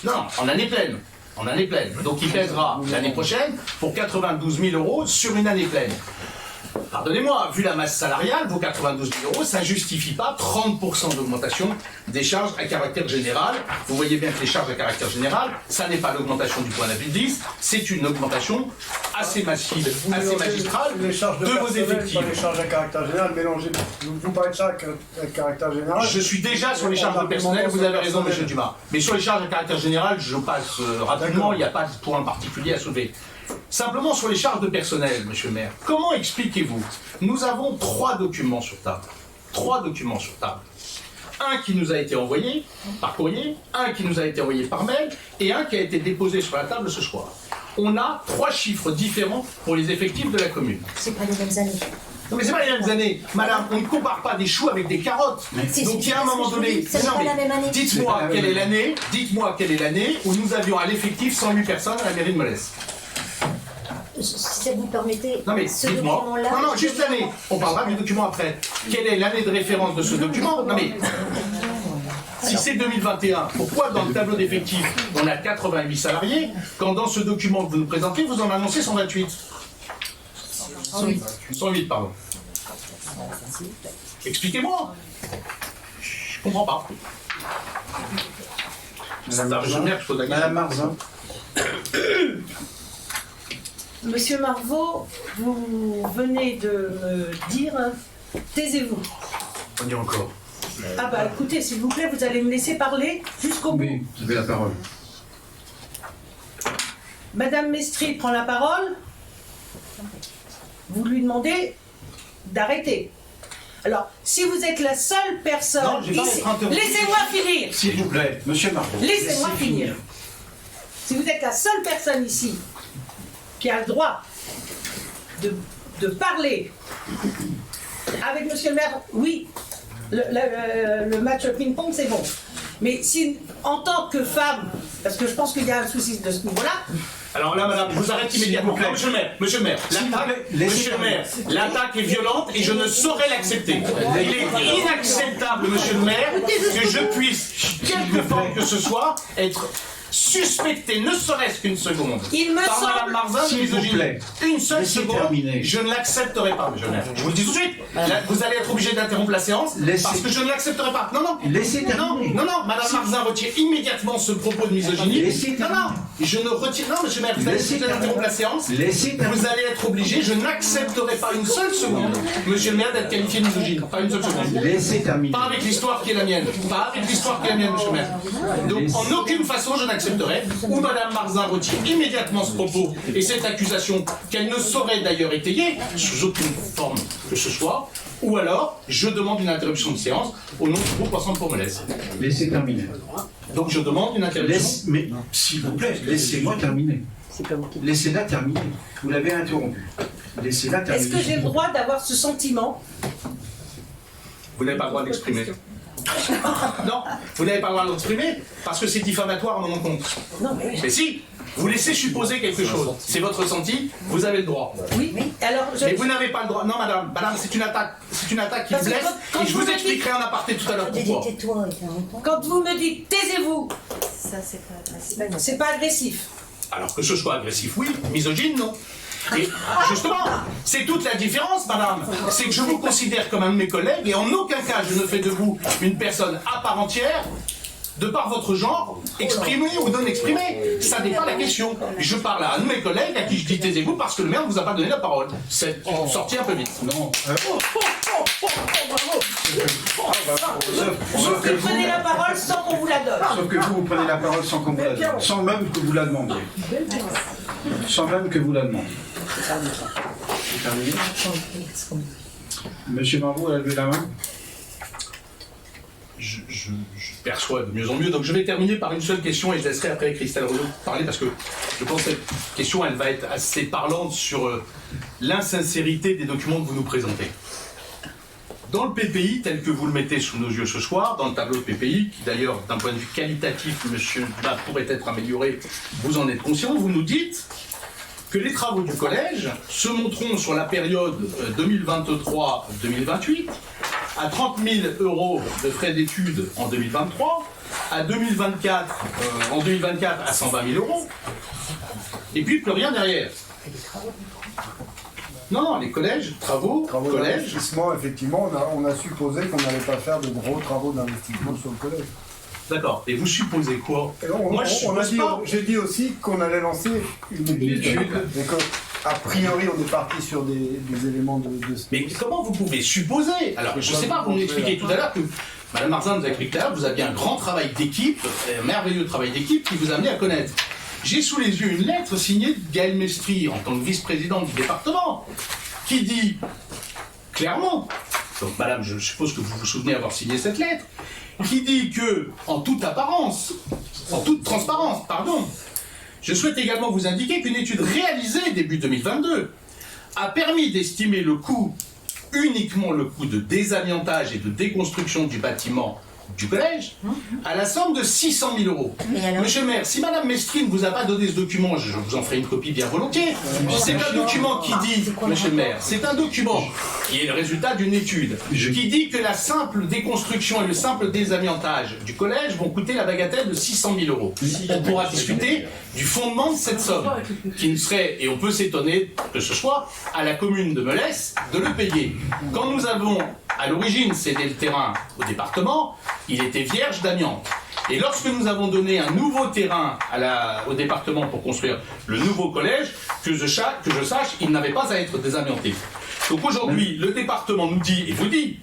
Non, en année pleine. En année pleine. Donc il pèsera l'année prochaine pour 92 000 euros sur une année pleine. Pardonnez-moi, vu la masse salariale, vos 92 000 euros, ça ne justifie pas 30% d'augmentation des charges à caractère général. Vous voyez bien que les charges à caractère général, ça n'est pas l'augmentation du point d'appui de 10, c'est une augmentation assez massive, assez magistrale les charges de vos personnel, effectifs. pas les charges à caractère général, mélangez. Vous parlez de charges à caractère général. Je suis déjà sur les charges de personnel, vous avez raison, monsieur Dumas. Mais sur les charges à caractère général, je passe rapidement, il n'y a pas de point particulier à soulever. Simplement sur les charges de personnel, monsieur le maire, comment expliquez-vous? Nous avons 3 documents sur table. 3 documents sur table. Un qui nous a été envoyé par courrier, un qui nous a été envoyé par mail, et un qui a été déposé sur la table ce soir. On a 3 chiffres différents pour les effectifs de la commune. C'est pas les mêmes années. Non mais c'est pas les mêmes années. Madame, on ne compare pas des choux avec des carottes. Donc il y a un moment donné, dites-moi quelle est l'année, où nous avions à l'effectif 108 personnes à la mairie de Molès. Si ça vous permettez, non mais ce dites-moi. document-là... Non, juste l'année. On parlera du document après. Quelle est l'année de référence de ce document? Non mais... Si c'est 2021, pourquoi dans le tableau d'effectifs, on a 88 salariés, quand dans ce document que vous nous présentez, vous en annoncez 128? 108, pardon. Expliquez-moi. Je comprends pas. Madame Marzin. Monsieur Marvaux, vous venez de me dire, taisez-vous. On dit encore. Ah bah écoutez, s'il vous plaît, vous allez me laisser parler jusqu'au bout. Oui, vous avez la parole. Madame Mestri prend la parole. Vous lui demandez d'arrêter. Alors, si vous êtes la seule personne... Non, j'ai pas ici... être interrompu. Laissez-moi finir. S'il vous plaît, monsieur Marvaux. Laissez-moi finir. Si vous êtes la seule personne ici qui a le droit de parler avec monsieur le maire, oui, le match ping-pong, c'est bon. Mais si, en tant que femme, parce que je pense qu'il y a un souci de ce niveau-là... Alors là, madame, vous arrêtez immédiatement. Non, monsieur le maire, l'attaque est violente et je ne saurais l'accepter. Il est inacceptable, monsieur le maire, que je puisse, quelque forme que ce soit, être suspecté, ne serait-ce qu'une seconde, par madame Marzin de misogynie. Une seule seconde, je ne l'accepterai pas, monsieur le maire. Je vous le dis tout de suite. Là, vous allez être obligé d'interrompre la séance parce que je ne l'accepterai pas. Non, madame Marzin retire immédiatement ce propos de misogynie. Je ne retire. Non, monsieur le maire, vous allez être obligé d'interrompre la séance. Vous allez être obligé, je n'accepterai pas une seule seconde, monsieur le maire, d'être qualifié de misogyne. Pas une seule seconde. Laissez terminer. Pas avec l'histoire qui est la mienne. Pas avec l'histoire qui est la mienne, monsieur le maire. Donc, en aucune façon, je n'accepterai. Ou madame Marzin retire immédiatement ce propos et cette accusation qu'elle ne saurait d'ailleurs étayer sous aucune forme que ce soit, ou alors je demande une interruption de séance au nom du groupe Ensemble pour Molès. Laissez terminer. Donc je demande une interruption. Mais s'il vous plaît, laissez-moi terminer. Laissez-la terminer. Vous l'avez interrompu. Laissez-la terminer. Est-ce que j'ai le droit d'avoir ce sentiment? Vous n'avez pas le droit d'exprimer. Non, vous n'avez pas le droit d'exprimer parce que c'est diffamatoire à mon compte. Non, mais si, vous laissez supposer quelque chose. C'est votre ressenti, vous avez le droit. Oui, alors mais vous n'avez pas le droit. Non, madame, c'est une attaque qui vous blesse. Et je vous expliquerai en aparté tout à l'heure pourquoi. Quand vous me dites taisez-vous, ça c'est pas agressif. Alors que ce soit agressif, oui, misogyne, non. Et justement, c'est toute la différence, madame. C'est que je vous considère comme un de mes collègues et en aucun cas je ne fais de vous une personne à part entière, de par votre genre, exprimé ou non exprimé. Ça n'est pas la question. Je parle à un de mes collègues à qui je dis taisez-vous parce que le maire ne vous a pas donné la parole. C'est sorti un peu vite. Non. Vous prenez la parole sans qu'on vous la donne. Sauf que vous prenez la parole sans qu'on vous la donne. Sans même que vous la demandiez. Sans même que vous la demandiez. C'est terminé. Monsieur Marvaux a levé la main. Je perçois de mieux en mieux. Donc je vais terminer par une seule question et je laisserai après Christelle Renaud parler parce que je pense que cette question elle va être assez parlante sur l'insincérité des documents que vous nous présentez. Dans le PPI, tel que vous le mettez sous nos yeux ce soir, dans le tableau de PPI, qui d'ailleurs d'un point de vue qualitatif, monsieur Dumas, pourrait être amélioré, vous en êtes conscient, vous nous dites que les travaux du collège se monteront sur la période 2023-2028 à 30 000 € de frais d'études en 2023, à 2024, en 2024 à 120 000 euros, et puis plus rien derrière. Non, les collèges, travaux collèges. D'investissement, effectivement, on a supposé qu'on n'allait pas faire de gros travaux d'investissement sur le collège. D'accord. Et vous supposez quoi? Moi, je suppose pas. J'ai dit aussi qu'on allait lancer une étude. Et qu'a priori, on est parti sur des éléments de... Mais comment vous pouvez supposer? Alors, je ne sais pas, vous m'expliquez tout à l'heure que Madame Marzin nous a expliqué tout à l'heure, vous aviez un grand travail d'équipe, un merveilleux travail d'équipe qui vous a amené à connaître. J'ai sous les yeux une lettre signée de Gaël Mestri en tant que vice-président du département qui dit clairement, donc madame, je suppose que vous vous souvenez avoir signé cette lettre, qui dit que, en toute apparence, en toute transparence, pardon, je souhaite également vous indiquer qu'une étude réalisée début 2022 a permis d'estimer le coût, uniquement le coût de désamiantage et de déconstruction du bâtiment du collège, à la somme de 600 000 euros. Monsieur le maire, si Madame Mestri ne vous a pas donné ce document, je vous en ferai une copie bien volontiers. C'est un document qui dit, monsieur le maire, c'est un document qui est le résultat d'une étude, qui dit que la simple déconstruction et le simple désamiantage du collège vont coûter la bagatelle de 600 000 euros. On pourra discuter du fondement de cette somme, qui ne serait, et on peut s'étonner que ce soit, à la commune de Melesse de le payer. Quand nous avons à l'origine cédé le terrain au département, il était vierge d'amiante. Et lorsque nous avons donné un nouveau terrain au département pour construire le nouveau collège, que je sache, il n'avait pas à être désamianté. Donc aujourd'hui, le département nous dit, et vous dit,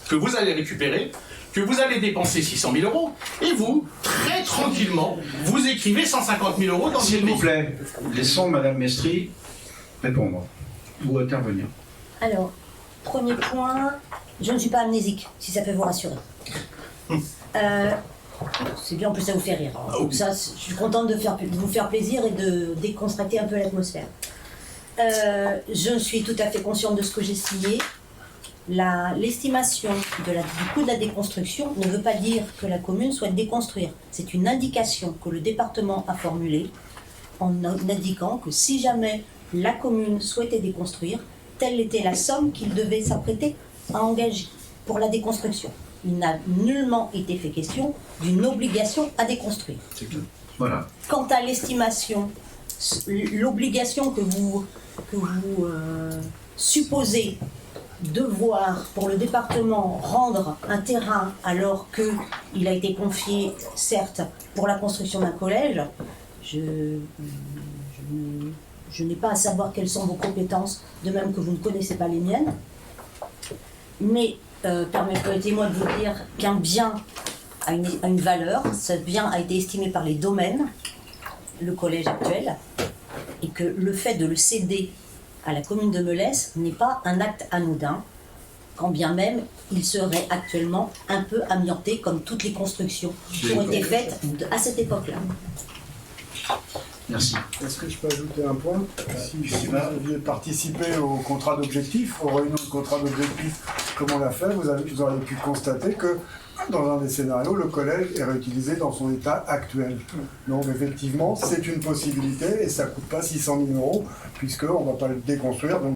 que vous allez récupérer, que vous allez dépenser 600 000 euros, et vous, très tranquillement, vous écrivez 150 000 euros dans le S'il vous plaît, laissons Madame Mestri répondre ou intervenir. Alors, premier point, je ne suis pas amnésique, si ça peut vous rassurer. C'est bien, en plus ça vous fait rire. Donc ça, je suis contente de vous faire plaisir et de décontracter un peu l'atmosphère. Je suis tout à fait consciente de ce que j'ai signé. L'estimation du coût de la déconstruction ne veut pas dire que la commune souhaite déconstruire. C'est une indication que le département a formulée en indiquant que si jamais la commune souhaitait déconstruire, telle était la somme qu'il devait s'apprêter à engager pour la déconstruction. Il n'a nullement été fait question d'une obligation à déconstruire. Voilà. Quant à l'estimation, l'obligation que vous supposez devoir pour le département rendre un terrain alors qu'il a été confié, certes, pour la construction d'un collège, je n'ai pas à savoir quelles sont vos compétences, de même que vous ne connaissez pas les miennes. Mais permettez-moi de vous dire qu'un bien a une valeur. Ce bien a été estimé par les domaines, le collège actuel, et que le fait de le céder à la commune de Melesse n'est pas un acte anodin, quand bien même il serait actuellement un peu amianté comme toutes les constructions qui ont été faites à cette époque-là. Merci. Est-ce que je peux ajouter un point? Si vous aviez participé au contrat d'objectif, aux réunions de contrat d'objectif, comme on l'a fait, vous auriez pu constater que dans un des scénarios, le collège est réutilisé dans son état actuel. Donc effectivement, c'est une possibilité et ça ne coûte pas 600 000 euros puisqu'on ne va pas le déconstruire. Donc